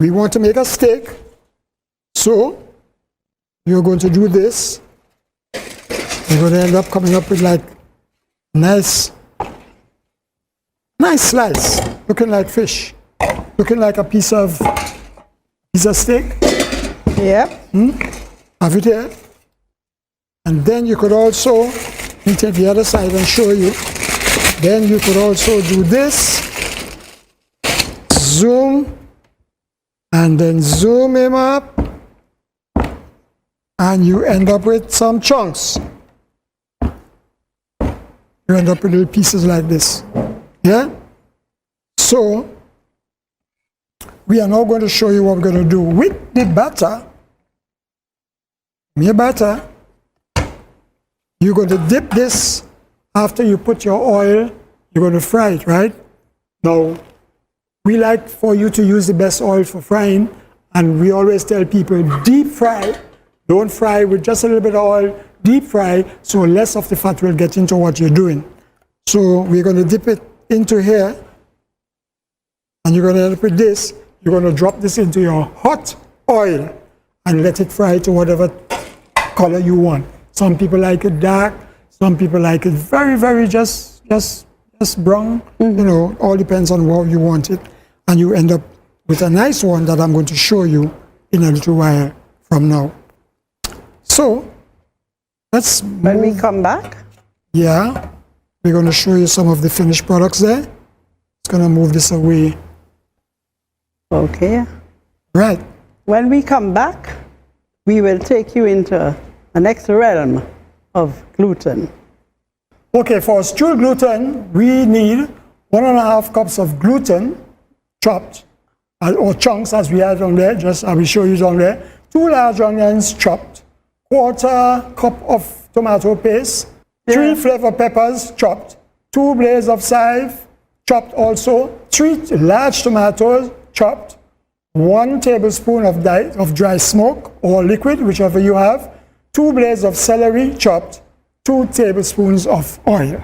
We want to make a steak. So you're going to do this. You're going to end up coming up with like nice slice, looking like fish, looking like a piece of steak. Yeah. Have it here. And then you could also, let me take the other side and show you. Then you could also do this, zoom, and then zoom him up, and you end up with some chunks. You end up with little pieces like this. Yeah? So, we are now going to show you what we're going to do with the batter. Your batter. You're going to dip this after you put your oil. You're going to fry it, right? Now, we like for you to use the best oil for frying, and we always tell people deep fry. Don't fry with just a little bit of oil. Deep fry, so less of the fat will get into what you're doing. So we're going to dip it into here, and you're going to end up with this. You're going to drop this into your hot oil and let it fry to whatever color you want. Some people like it dark. Some people like it very, very just brown. You know, all depends on what you want it, and you end up with a nice one that I'm going to show you in a little while from now. So let's move. When we come back. Yeah, we're going to show you some of the finished products there. It's going to move this away. Okay. Right. When we come back, we will take you into the next realm of gluten. Okay, for stewed gluten, we need 1.5 cups of gluten chopped, or chunks as we had on there, just I will show you on there. 2 large onions chopped, 1/4 cup of tomato paste, 3 flavor peppers chopped, 2 blades of chive chopped also, 3 large tomatoes chopped, 1 tablespoon of dry smoke or liquid, whichever you have, 2 blades of celery chopped, 2 tablespoons of oil.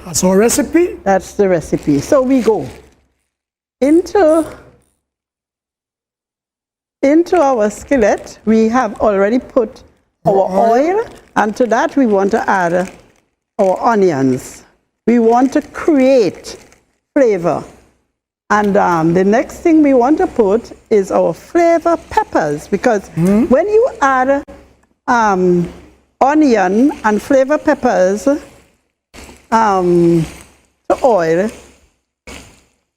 That's our recipe. That's the recipe. So we go into our skillet. We have already put our oil, and to that we want to add our onions. We want to create flavor. And the next thing we want to put is our flavor peppers, because when you add onion and flavor peppers to oil,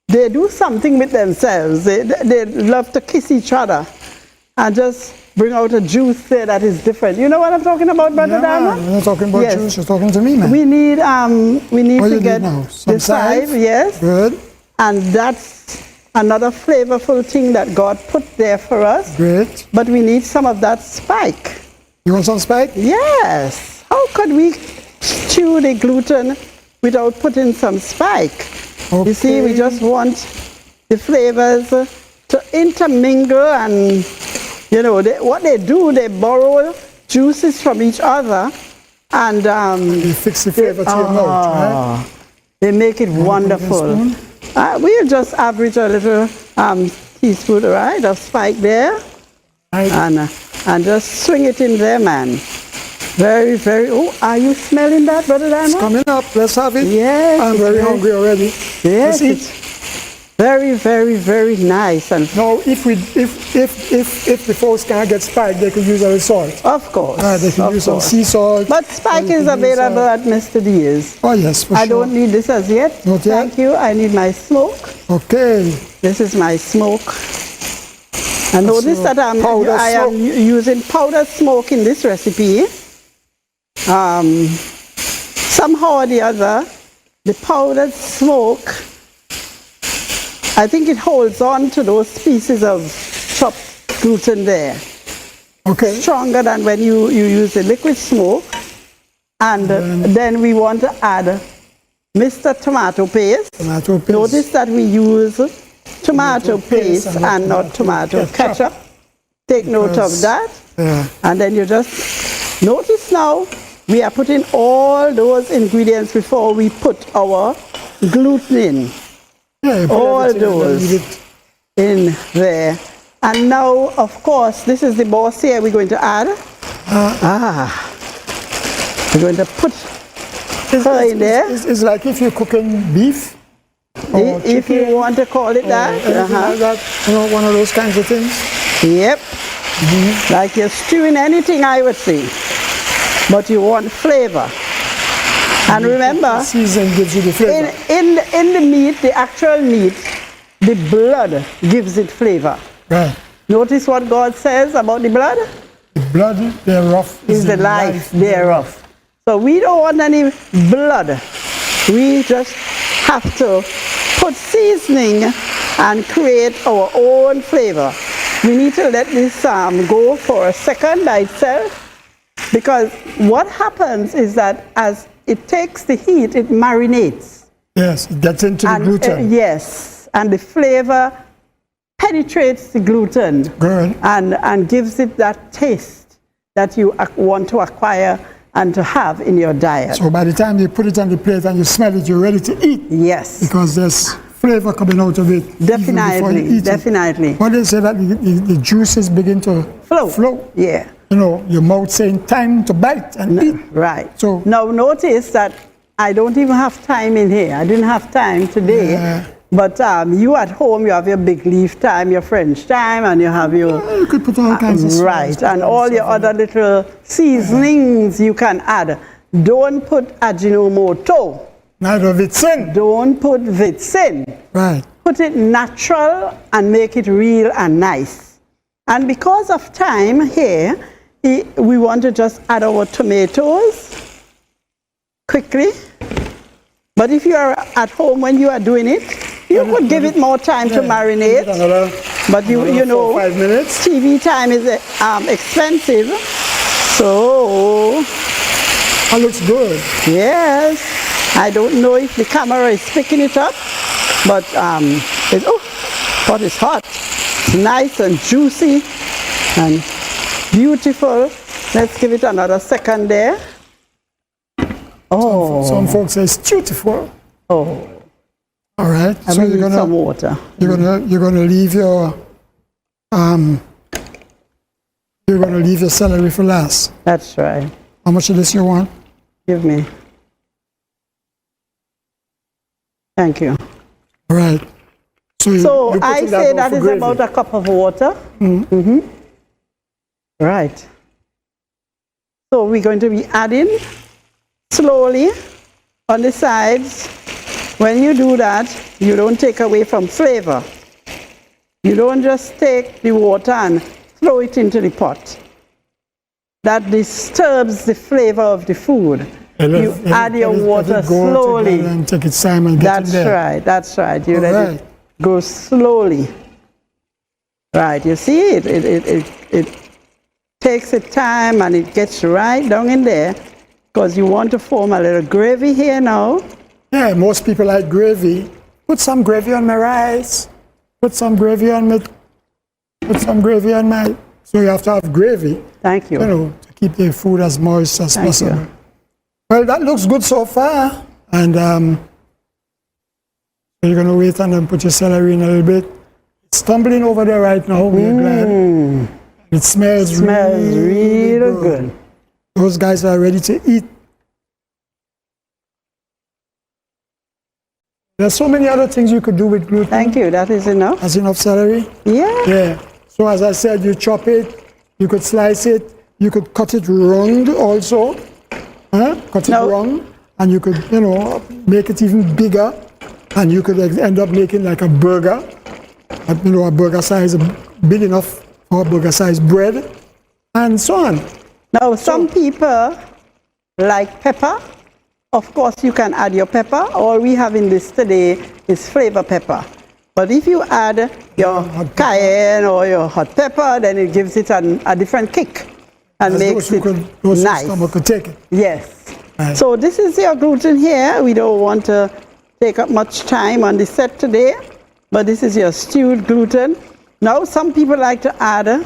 they do something with themselves. They love to kiss each other and just bring out a juice there that is different. You know what I'm talking about, Brother Dharma? You're not talking about juice, you're talking to me, man. We need to get the chive, yes. Good. And that's another flavorful thing that God put there for us. Great. But we need some of that spike. You want some spike? Yes. How could we stew the gluten without putting some spike? Okay. You see, we just want the flavors to intermingle, and you know, what they do, they borrow juices from each other And You fix the flavor to your mouth, right? they make it wonderful. We'll just average a little teaspoon, right, of spike there. Right. And just swing it in there, man. Very, very, oh, are you smelling that, Brother Diamond? It's coming up. Let's have it. Yes. I'm very hungry already. Yes. Let's eat. It's very, very, very nice. And Now, if the folks can't get spike, they could use a little salt. of course. They can of use some course. sea salt. But spike Or you is can use, available at Mr. D's. Oh, yes, for I sure. don't need this as yet. Not yet? Thank you. I need my smoke. Okay. This is my smoke. And notice your that powder I am smoke. using powdered smoke in this recipe. Somehow or the other, the powdered smoke, I think it holds on to those pieces of chopped gluten there. Okay. Stronger than when you use the liquid smoke. And then we want to add Mr. Tomato paste. Tomato paste. Notice that we use tomato paste and not tomato ketchup. Take note of that. Yeah. And then you just notice now we are putting all those ingredients before we put our gluten in. Yeah, you put All everything and then those. leave it. In there. And now, of course, this is the boss here we're going to add. We're going to put her in there. It's like if you're cooking beef or If you want to call it that. anything like that, you know, one of those kinds of things. Yep. Like you're stewing anything, I would say. But you want flavor. And remember, Season gives you the flavor. in the meat, the actual meat, the blood gives it flavor. Right. Notice what God says about the blood? The blood thereof Is the life thereof. So we don't want any blood. We just have to put seasoning and create our own flavor. We need to let this go for a second by itself, because what happens is that as it takes the heat, it marinates. Yes, it gets into the gluten. Yes, and the flavor penetrates the gluten. Good. And gives it that taste that you want to acquire and to have in your diet. So by the time you put it on the plate and you smell it, you're ready to eat. Yes. Because there's flavor coming out of it. even before you Definitely, eat it. definitely. When they say that the juices begin to flow, Yeah. you know, your mouth saying time to bite and eat. Right. So- now notice that I don't even have time in here. I didn't have time today. Yeah. But you at home, you have your big leaf time, your French time, and you have your You could put all kinds of right, spices, and all your other little seasonings you can add. Don't put Ajinomoto. Neither of it's in. Don't put Vitsin. Right. Put it natural and make it real and nice. And because of time here, we want to just add our tomatoes quickly. But if you are at home when you are doing it, you could give it more time to marinate. But you know, 4 or 5 minutes. TV time is expensive. So, That looks good. yes, I don't know if the camera is picking it up, but but it's hot. It's nice and juicy and beautiful. Let's give it another second there. Oh, Some folks say it's beautiful. oh, All right. I So need some water. you're gonna leave your celery for last. That's right. How much of this you want? Give me. Thank you. All right. So So you're I putting say out that for is gravy. about a cup of water. Right. So we're going to be adding slowly on the sides. When you do that, you don't take away from flavor. You don't just take the water and throw it into the pot. That disturbs the flavor of the food. You add your water slowly. And take its time and get That's in there. right, that's right. You All let right. it go slowly. Right, you see it takes its time and it gets right down in there, because you want to form a little gravy here now. Yeah, most people like gravy. Put some gravy on my rice. Put some gravy on my. So you have to have gravy, Thank you. you know, to keep the food as moist as Thank possible. you. Well, that looks good so far. And you're going to wait and then put your celery in a little bit. It's tumbling over there right now. We're glad. It smells really good. Those guys are ready to eat. There's so many other things you could do with gluten. Thank you. That is enough. That's enough celery? Yeah. Yeah. So as I said, you chop it, you could slice it, you could cut it round also. Cut it round, and you could, you know, make it even bigger, and you could end up making like a burger. You know, a burger size, big enough for a burger size bread, and so on. Now, some people like pepper. Of course, you can add your pepper. All we have in this today is flavor pepper. But if you add your cayenne or your hot pepper, then it gives it a different kick and makes it nice. Stomach could take it. Yes. Right. So this is your gluten here. We don't want to take up much time on the set today, but this is your stewed gluten. Now, some people like to add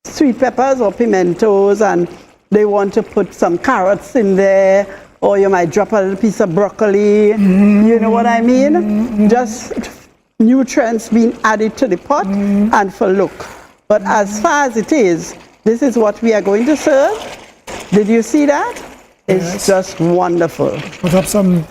sweet peppers or pimentos, and they want to put some carrots in there, or you might drop a little piece of broccoli. You know what I mean? Just nutrients being added to the pot and for look. But as far as it is, this is what we are going to serve. Did you see that? It's just wonderful. Put up some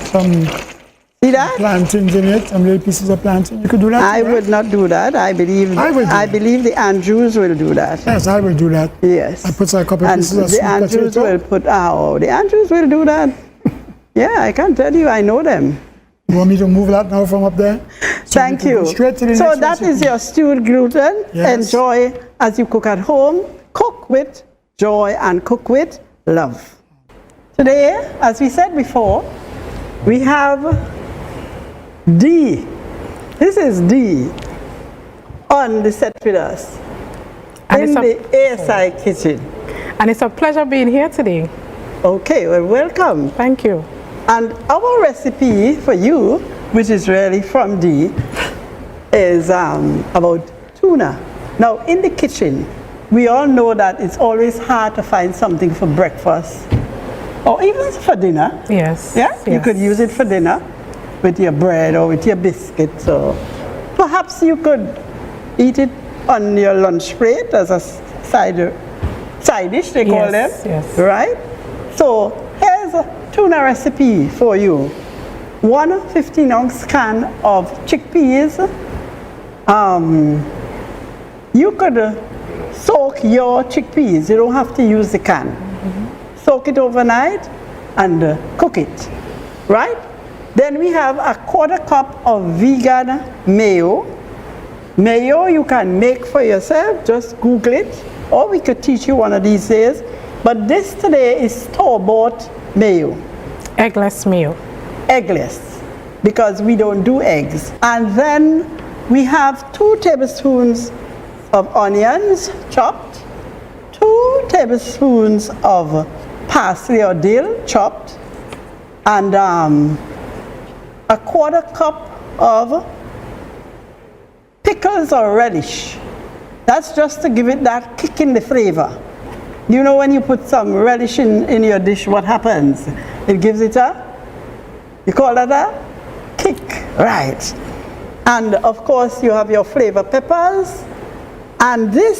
See that? plantains in it, some little pieces of plantain. You could do that. I would not do that. I believe the Andrews will do that. Yes, I will do that. Yes. I put a couple of pieces of the sweet Andrews potato. will put the Andrews will do that. Yeah, I can tell you, I know them. You want me to move that now from up there? So Thank you. Straight to the So next that recipe. is your stewed gluten. Yes. Enjoy as you cook at home. Cook with joy and cook with love. Today, as we said before, we have D. This is D on the set with us in the ASI Kitchen. And it's a pleasure being here today. Okay, well, welcome. Thank you. And our recipe for you, which is really from D, is about tuna. Now, in the kitchen, we all know that it's always hard to find something for breakfast or even for dinner. Yes. Yeah, yes. you could use it for dinner with your bread or with your biscuits, or perhaps you could eat it on your lunch plate as a side dish, they call them. Yes. Right? So here's a tuna recipe for you. 1 15-ounce can of chickpeas. You could soak your chickpeas. You don't have to use the can. Soak it overnight and cook it, right? Then we have a 1/4 cup of vegan mayo. Mayo you can make for yourself, just Google it, or we could teach you one of these days. But this today is store-bought mayo. Eggless mayo. Eggless, because we don't do eggs. And then we have 2 tablespoons of onions chopped, 2 tablespoons of parsley or dill chopped, and a 1/4 cup of pickles or relish. That's just to give it that kick in the flavor. You know, when you put some relish in your dish, what happens? It gives it you call that a kick, right? And of course you have your flavor peppers, and this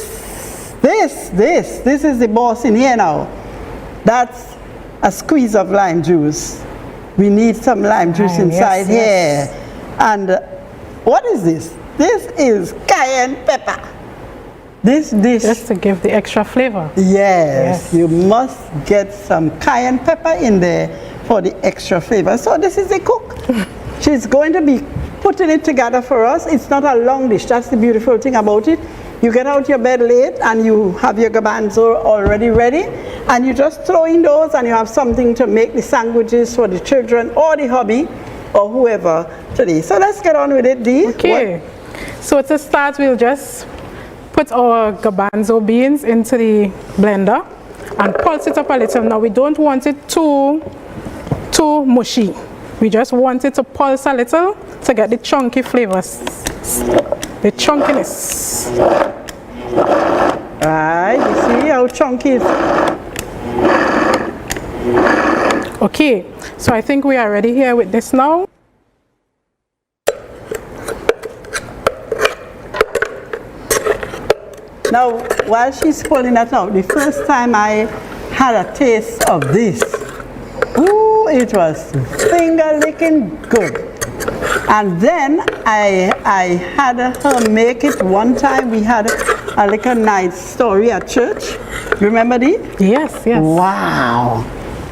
is the boss in here now. That's a squeeze of lime juice. We need some lime juice inside here. And what is this? This is cayenne pepper. This dish, Just to give the extra flavor. yes, you must get some cayenne pepper in there for the extra flavor. So this is the cook. She's going to be putting it together for us. It's not a long dish. That's the beautiful thing about it. You get out your bed late and you have your garbanzo already ready, and you just throw in those and you have something to make the sandwiches for the children or the hubby or whoever today. So let's get on with it, Dee. Okay. So to start, we'll just put our garbanzo beans into the blender and pulse it up a little. Now we don't want it too mushy. We just want it to pulse a little to get the chunky flavors, the chunkiness. Right, you see how chunky it is? Okay, so I think we are ready here with this now. Now, while she's pulling that out, the first time I had a taste of this, ooh, it was finger-licking good. And then I had her make it one time. We had a little night story at church. Remember this? Yes, yes. Wow.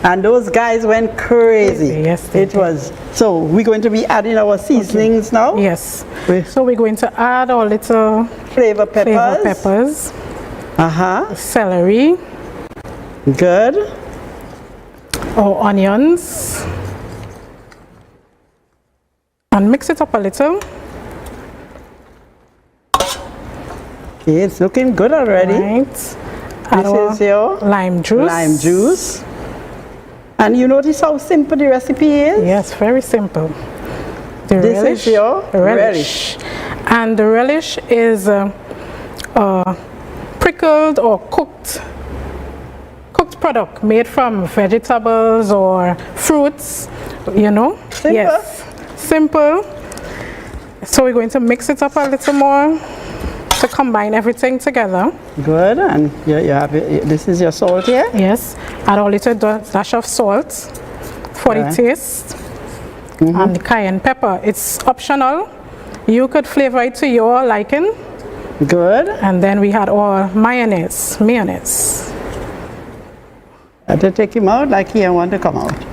And those guys went crazy. Yes, they it did. was. So we're going to be adding our seasonings now. Yes. So we're going to add our little Flavor peppers. Uh-huh. Celery, Good. our onions, and mix it up a little. Okay, it's looking good already. Right. Add our This is your lime juice. lime juice. And you notice how simple the recipe is? Yes, very simple. The This relish, is your relish. And the relish is prickled or cooked product made from vegetables or fruits, you know. Simple. Yes, simple. So we're going to mix it up a little more to combine everything together. Good. And you have this is your salt here? Yes, add a little dash of salt for the taste, and the cayenne pepper. It's optional. You could flavor it to your liking. Good. And then we had our mayonnaise. I have to take him out like he want to come out.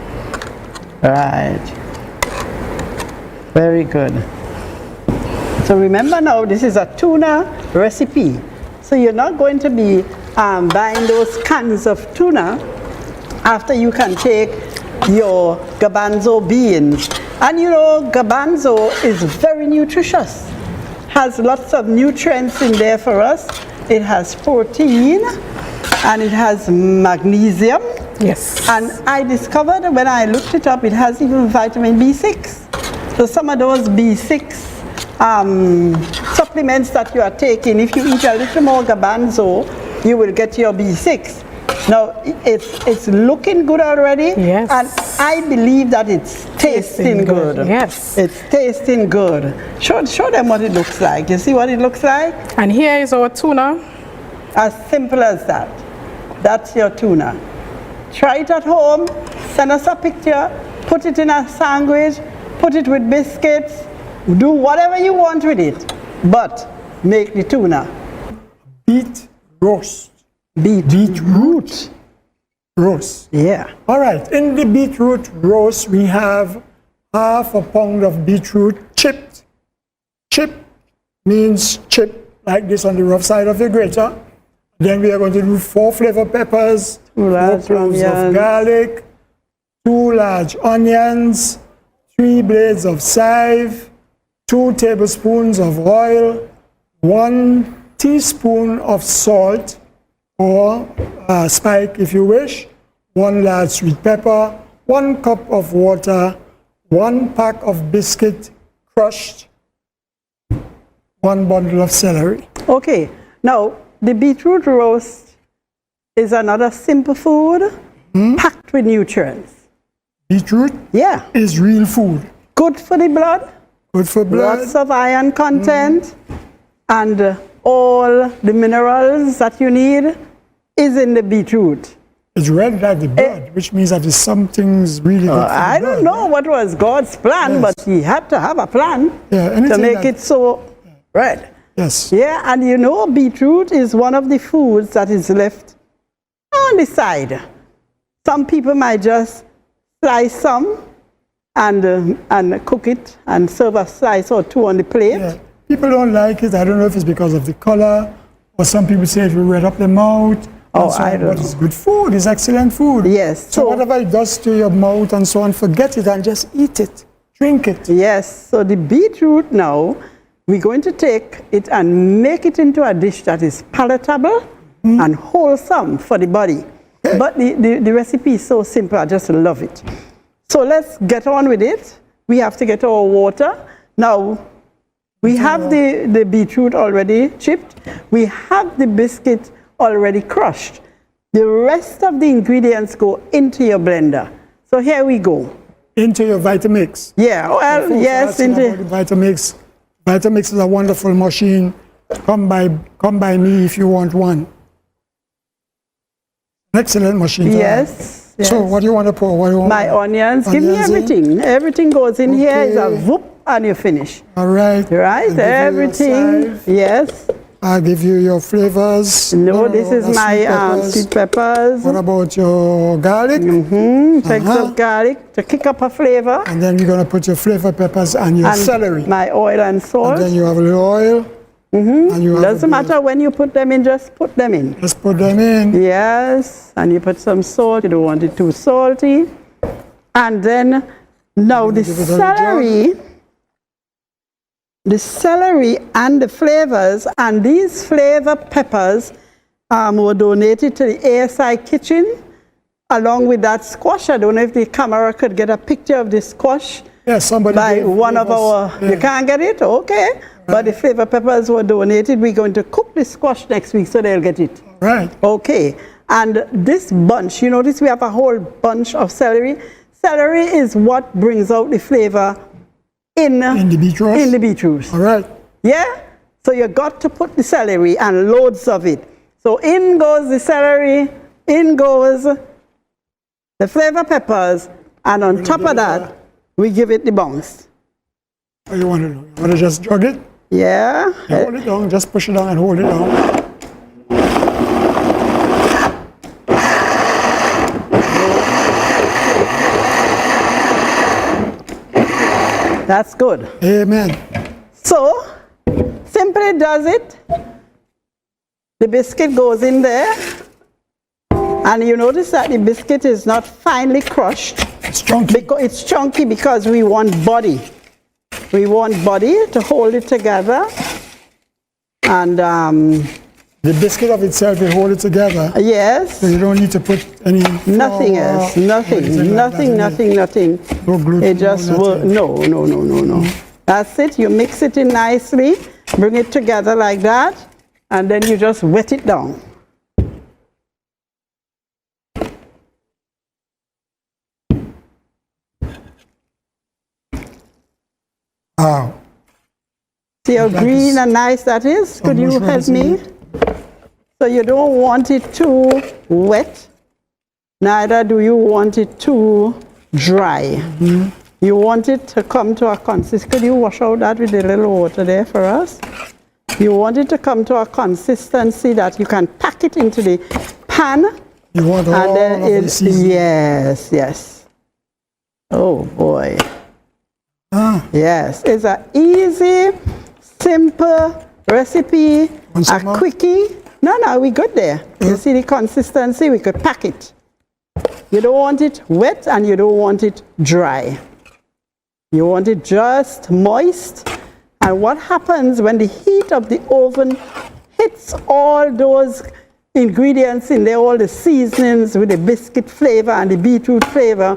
Right. Very good. So remember now, this is a tuna recipe. So you're not going to be buying those cans of tuna after you can take your garbanzo beans. And you know, garbanzo is very nutritious. Has lots of nutrients in there for us. It has protein and it has magnesium. Yes. And I discovered when I looked it up, it has even vitamin B6. So some of those B6 supplements that you are taking, if you eat a little more garbanzo, you will get your B6. Now, it's looking good already. Yes. And I believe that it's tasting good. Yes. It's tasting good. Show them what it looks like. You see what it looks like? And here is our tuna. As simple as that. That's your tuna. Try it at home, send us a picture, put it in a sandwich, put it with biscuits, do whatever you want with it, but make the tuna. Beet roast. Beetroot. Roast. Yeah. All right, in the beetroot roast, we have half a pound of beetroot chipped. Chip means chip like this on the rough side of the grater. Then we are going to do 4 flavor peppers, 4 cloves of garlic, 2 large onions, 3 blades of chive, 2 tablespoons of oil, 1 teaspoon of salt, or spike if you wish, 1 large sweet pepper, 1 cup of water, 1 pack of biscuit crushed, 1 bundle of celery. Okay, now the beetroot roast is another simple food packed with nutrients. Beetroot is real food. Good for the blood. Good for blood. Lots of iron content and all the minerals that you need is in the beetroot. It's red like the blood, which means that something's really good for the I don't blood. know what was God's plan, but he had to have a plan to make it so red. Yes. Yeah, and you know, beetroot is one of the foods that is left on the side. Some people might just slice some and cook it and serve a slice or 2 on the plate. Yeah. People don't like it. I don't know if it's because of the color, or some people say it will red up the mouth. Oh, so I don't know. But it's good food. It's excellent food. Yes. So whatever it does to your mouth and so on, forget it and just eat it. Drink it. Yes. So the beetroot now, we're going to take it and make it into a dish that is palatable and wholesome for the body. But the recipe is so simple. I just love it. So let's get on with it. We have to get our water. Now, we have the beetroot already chipped. We have the biscuit already crushed. The rest of the ingredients go into your blender. So here we go. Into your Vitamix. Yeah, well, Folks yes, asking about into the Vitamix. Vitamix is a wonderful machine. Come by me if you want one. Excellent machine. yes. Yes. So what do you want to pour? What do you want? My onions, give me Onions in? everything. Everything goes in here, is a Okay. whoop, and you finish. All right. Right? I'll give you your Everything. salve. Yes. I'll give you your flavors. No, this is that's my sweet peppers. sweet peppers. What about your garlic? Takes of garlic to kick up a flavor. And then you're going to put your flavor peppers and your And celery. my oil and salt. And then you have a little oil. And you have Doesn't a bit matter when you put them in, just put them in. of- Just put them in. Yes, and you put some salt, you don't want it too salty. And then, now the give it a little celery and the flavors, and these flavor peppers were donated to the ASI Kitchen, along with that squash. I don't know if the camera could get a picture of the squash. Yes, somebody By gave one of us- our, yeah. you can't get it? Okay. But the flavor peppers were donated. We're going to cook the squash next week so they'll get it. Right. Okay. And this bunch, you notice we have a whole bunch of celery. Celery is what brings out the flavor in the beetroot? In the beetroot. All right. Yeah? So you got to put the celery and loads of it. So in goes the celery, in goes the flavor peppers, and on top of that, we give it the bounce. What do you want to do? You want to just jug it? Yeah? Hold it down. Just push it down and hold it down. That's good. Amen. So, simply does it. The biscuit goes in there. And you notice that the biscuit is not finely crushed. It's chunky. Because it's chunky because we want body. We want body to hold it together. And The biscuit of itself will hold it together. yes, So you don't need to put any nothing flour else, or nothing, anything like that in nothing, it. nothing. No gluten. It just no works. nothing. No. That's it. You mix it in nicely, bring it together like that, and then you just wet it down. Wow. See how That green is and nice that is? Could you almost help ready me? to So you don't want it too wet, neither do you want it too dry. You want it to come to a consistency. Could you wash out that with a little water there for us? You want it to come to a consistency that you can pack it into the pan. You want all And then of the seasoning. yes. Oh boy. Ah, Yes, it's an easy, simple recipe, Want a some more? quickie. No, we good there. You see the consistency, we could pack it. You don't want it wet and you don't want it dry. You want it just moist. And what happens when the heat of the oven hits all those ingredients in there, all the seasonings with the biscuit flavor and the beetroot flavor,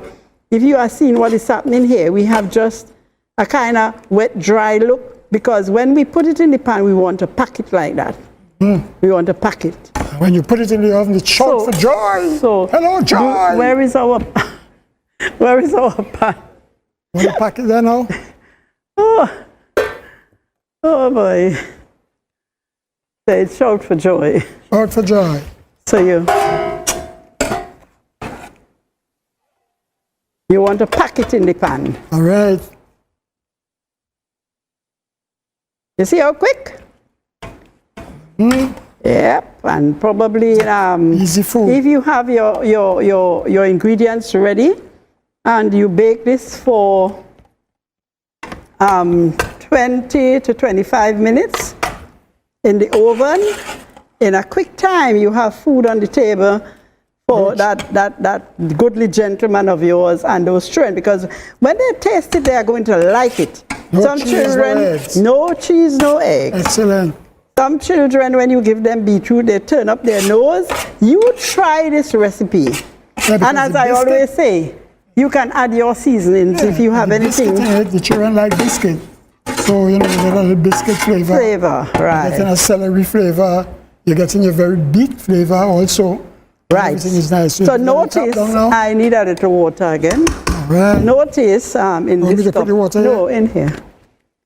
if you are seeing what is happening here, we have just a kind of wet, dry look, because when we put it in the pan, we want to pack it like that. We want to pack it. when you put it in the oven, it shouts for joy. So, Hello, joy. where is our pan? Want to pack it there now? Oh boy. Say it, shout for joy. Shout for joy. So you want to pack it in the pan. All right. You see how quick? Yep, and probably Easy food. if you have your ingredients ready and you bake this for 20 to 25 minutes in the oven, in a quick time you have food on the table for that goodly gentleman of yours and those children, because when they taste it, they are going to like it. No Some cheese, children, no eggs. no cheese, no eggs. Excellent. Some children, when you give them beetroot, they turn up their nose. You try this recipe. Yeah, because And as the I biscuit- always say, you can add your seasonings if you have the biscuit anything. in it, the children like biscuit. So, you know, you get a little biscuit flavor. Flavor, You're getting right. a celery flavor. You're getting a very beet flavor also. Right. Everything is nice. So you can tap notice, down now. I need a little water again. All right. Notice in Want me this to put the water no, in here.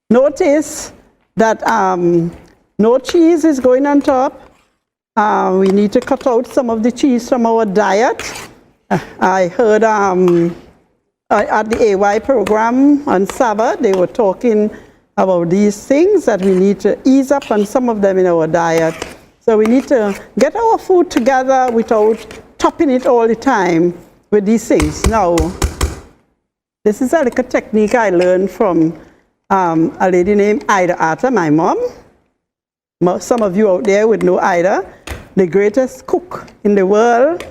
Notice that no cheese is going on top. We need to cut out some of the cheese from our diet. I heard at the AY program on Sabbath, they were talking about these things that we need to ease up on some of them in our diet. So we need to get our food together without topping it all the time with these things. Now, this is a little technique I learned from a lady named Ida Arthur, my mom. Some of you out there would know Ida, the greatest cook in the world.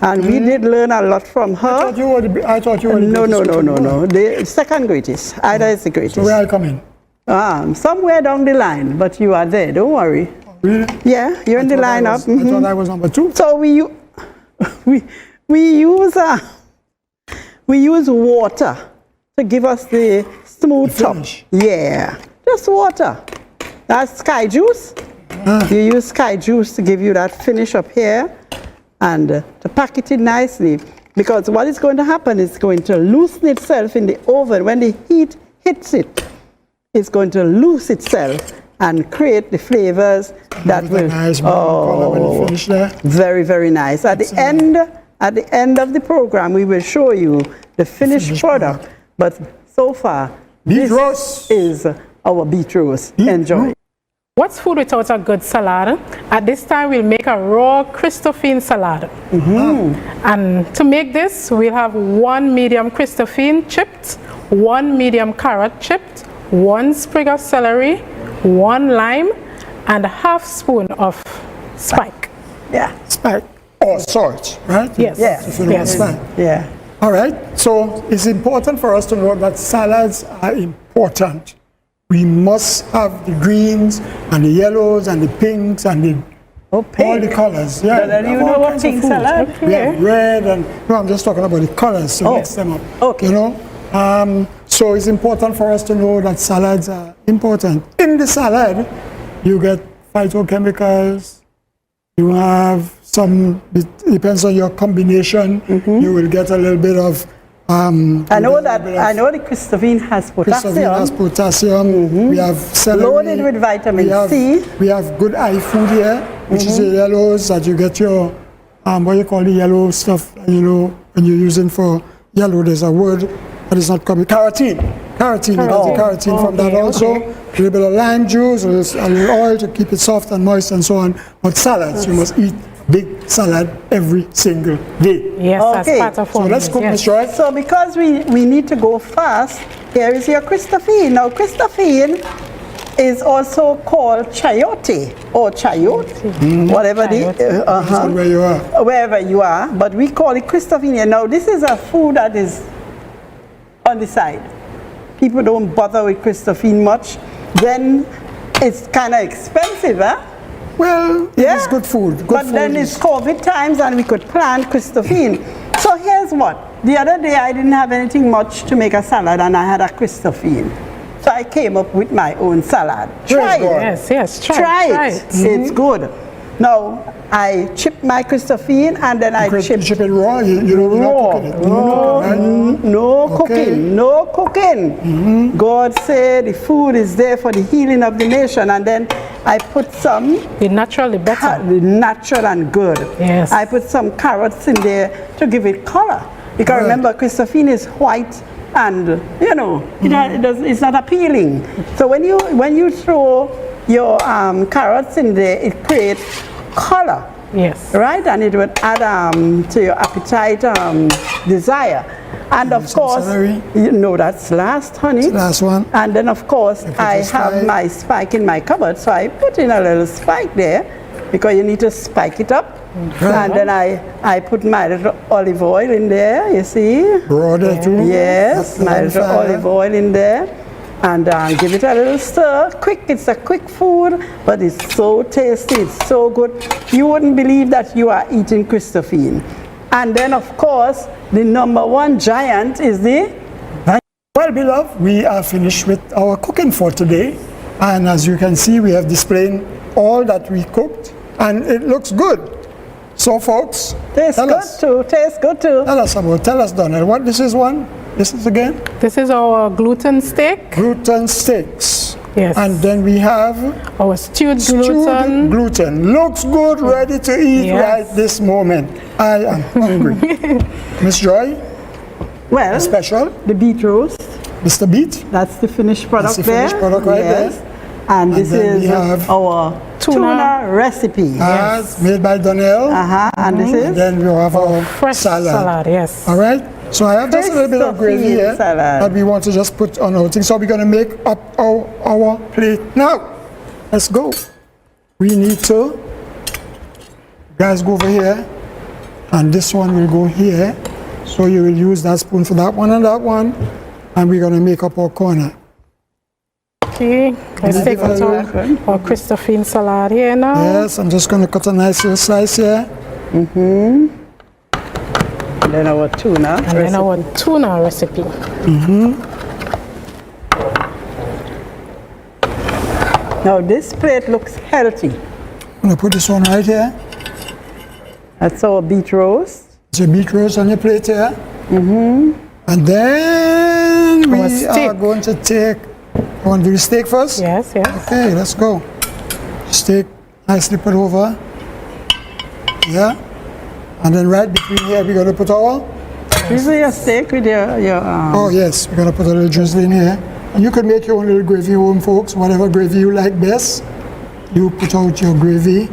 And we did learn a lot from her. I thought you were the No, greatest cook in the world. The second greatest. Ida is the greatest. So where I come in? Somewhere down the line, but you are there, don't worry. Really? Yeah, you're in the lineup. I thought I was number 2. So we use water to give us the smooth top. finish. Yeah, just water. That's sky juice. You use sky juice to give you that finish up here and to pack it in nicely. Because what is going to happen is going to loosen itself in the oven. When the heat hits it, it's going to loose itself and create the flavors that will. Nice brown color when you finish there. Very, very nice. At the end of the program, we will show you the finished product. But so far, Beet roast is our beet roast. Enjoy. What's food without a good salad? At this time, we'll make a raw Christophine salad. And to make this, we'll have 1 medium Christophine chipped, 1 medium carrot chipped, 1 sprig of celery, 1 lime, and a ½ spoon of spike. Yeah. Spike or salt, right? Yes. Yeah. If you don't want spike. Yeah. All right. So it's important for us to know that salads are important. We must have the greens and the yellows and the pinks and the all the colors. Yeah. Then you all know what kinds of pink food. salad? We have red and no, I'm just talking about the colors to mix them up. Okay. You know. So it's important for us to know that salads are important. In the salad, you get phytochemicals. You have some. It depends on your combination. You will get a little bit of. I know the Christophine has potassium. Christophine has potassium. We have celery. Loaded with vitamin C. We have good eye food here, which is the yellows that you get your, what you call the yellow stuff, you know, when you're using for yellow, there's a word that is not coming. Carotene. Carotene. You get the carotene from that also. A little bit of lime juice, a little oil to keep it soft and moist and so on. But salads, you must eat big salad every single day. Yes, Okay. that's part of So let's cook, Miss Joy. So because we need to go fast, here is your Christophine. Now Christophine is also called chayote or chayote, whatever Where you are. wherever you are, but we call it Christophine. Now this is a food that is on the side. People don't bother with Christophine much. Then it's kind of expensive, huh? Well, Yeah. it's good food. Good But food then is- it's COVID times and we could plant Christophine. So here's what. The other day I didn't have anything much to make a salad and I had a Christophine. So I came up with my own salad. Try God. it. Yes, Try it. It's good. Now, I chip my Christophine and then I chip chip it raw. You don't raw. cook it. You don't cook it, right? No Okay. cooking, no cooking. God said the food is there for the healing of the nation, and then I put some The naturally better. natural and good. Yes. I put some carrots in there to give it color. Because Right. remember, Christophine is white and, you know, it's not appealing. So when you throw your carrots in there, it creates color. Yes. Right, and it would add to your appetite desire. And of some course, celery. you know, that's last, honey. Last one. And then of course, I just have spike. my spike in my cupboard, so I put in a little spike there because you need to spike it up. And then I put my little olive oil in there, you see? Raw there too. Yes, That's my on little fire. olive oil in there. And give it a little stir. Quick, it's a quick food, but it's so tasty, it's so good. You wouldn't believe that you are eating Christophine. And then of course, the #1 giant is the Well, beloved, we are finished with our cooking for today. And as you can see, we have displayed all that we cooked, and it looks good. So, folks, Tastes tell good us. too. Tastes good too. Tell us, Donnell, what this is one? This is again? This is our gluten steak. Gluten steaks. Yes. And then we have Our stewed gluten. gluten. Looks good, ready to eat Yes. right this moment. I am hungry. Miss Joy, Well, special. the beet roast. Mr. Beat. That's the finished product the there. finished product right yes. there. And this then we is have our tuna recipe. Made by Donnell. And this And is then we have our Fresh salad, yes. All right. So I have just a little bit of gravy Christopher here salad. that we want to just put on our thing. So we're going to make up our plate now. Let's go. We need to, guys, go over here. And this one will go here. So you will use that spoon for that one and that one. And we're going to make up our corner. Okay, let's take out our Christophine salad here now. Yes, I'm just going to cut a nice little slice here. And then our tuna And then our tuna recipe. Now this plate looks healthy. I'm going to put this one right here. That's our beet roast. It's a beet roast on your plate here. And then we Our are steak. going to take, you want to do the steak first? Yes, yes. Okay, let's go. Steak, nicely put over. Yeah. And then right between here, we're going to put our, This is your steak with your oh yes, we're going to put a little drizzle in here. You can make your own little gravy home, folks, whatever gravy you like best. You put out your gravy.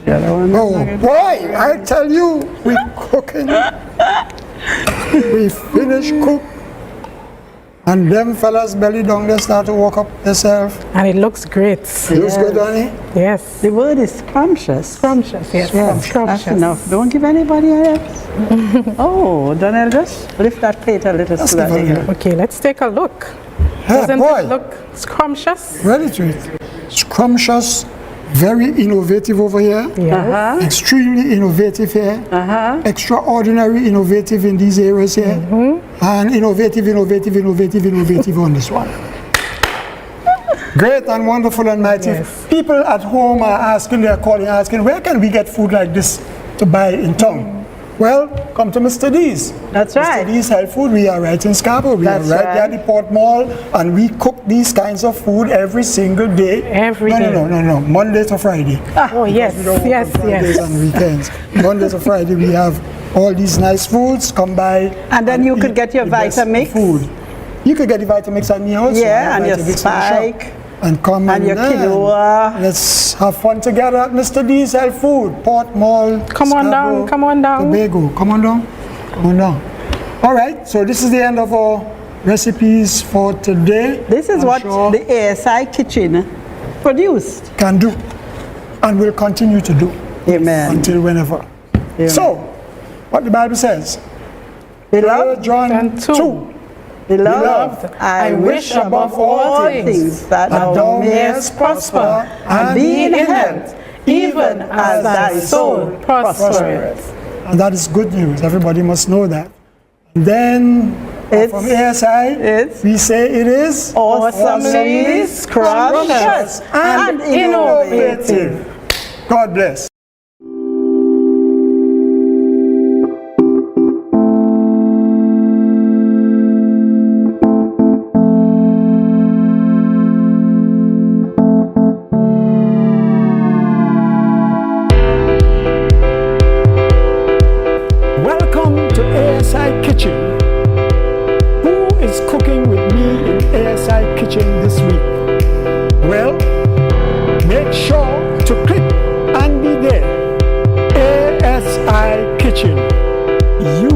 Oh boy, I tell you, we cooking. We finish cook. And them fellas belly down, they start to walk up themselves. And it looks great. It looks good, honey. Yes. The word is scrumptious. Scrumptious, yes. That's Scrumptious. enough. Don't give anybody else. Oh, Donnell, just lift that plate a little so that give they a can. Okay, let's take a look. Yeah, Doesn't boy, it look scrumptious? ready to eat. Scrumptious, very innovative over here. Yes. Extremely innovative here. Extraordinary innovative in these areas here. And innovative on this one. Great and wonderful and mighty. Yes. People at home are asking, they're calling, asking, where can we get food like this to buy in town? Well, come to Mr. D's. That's right. Mr. D's Health Food, we are right in Scarborough. We That's are right right. there at the Port Mall, and we cook these kinds of food every single day. Every day. No, Monday to Friday. Oh, yes, We don't work yes, on Fridays yes. and weekends. Monday to Friday, we have all these nice foods. Come by. And then you could eat get your the best Vitamix. food. You could get the Vitamix at me also. Yeah, I have and your Vitamix in the shop. Spike. And come And your quinoa. Let's have fun together at Mr. D's Health Food, Port Mall. Come on down, Scarborough, come on down. Tobago. Come on down. Come on down. All right, so this is the end of our recipes for today. This is I'm what sure the ASI Kitchen produced. can do and will continue to do Amen. until whenever. Amen. So, what the Bible says, Beloved, John And 2. beloved, I wish above all things that thou mayest prosper and be in health, even as thy soul prospereth. And that is good news. Everybody must know that. And then from ASI, we say it is Awesomely scrumptious and innovative. God bless. Welcome to ASI Kitchen. Who is cooking with me in ASI Kitchen this week? Well, make sure to click and be there. ASI Kitchen. You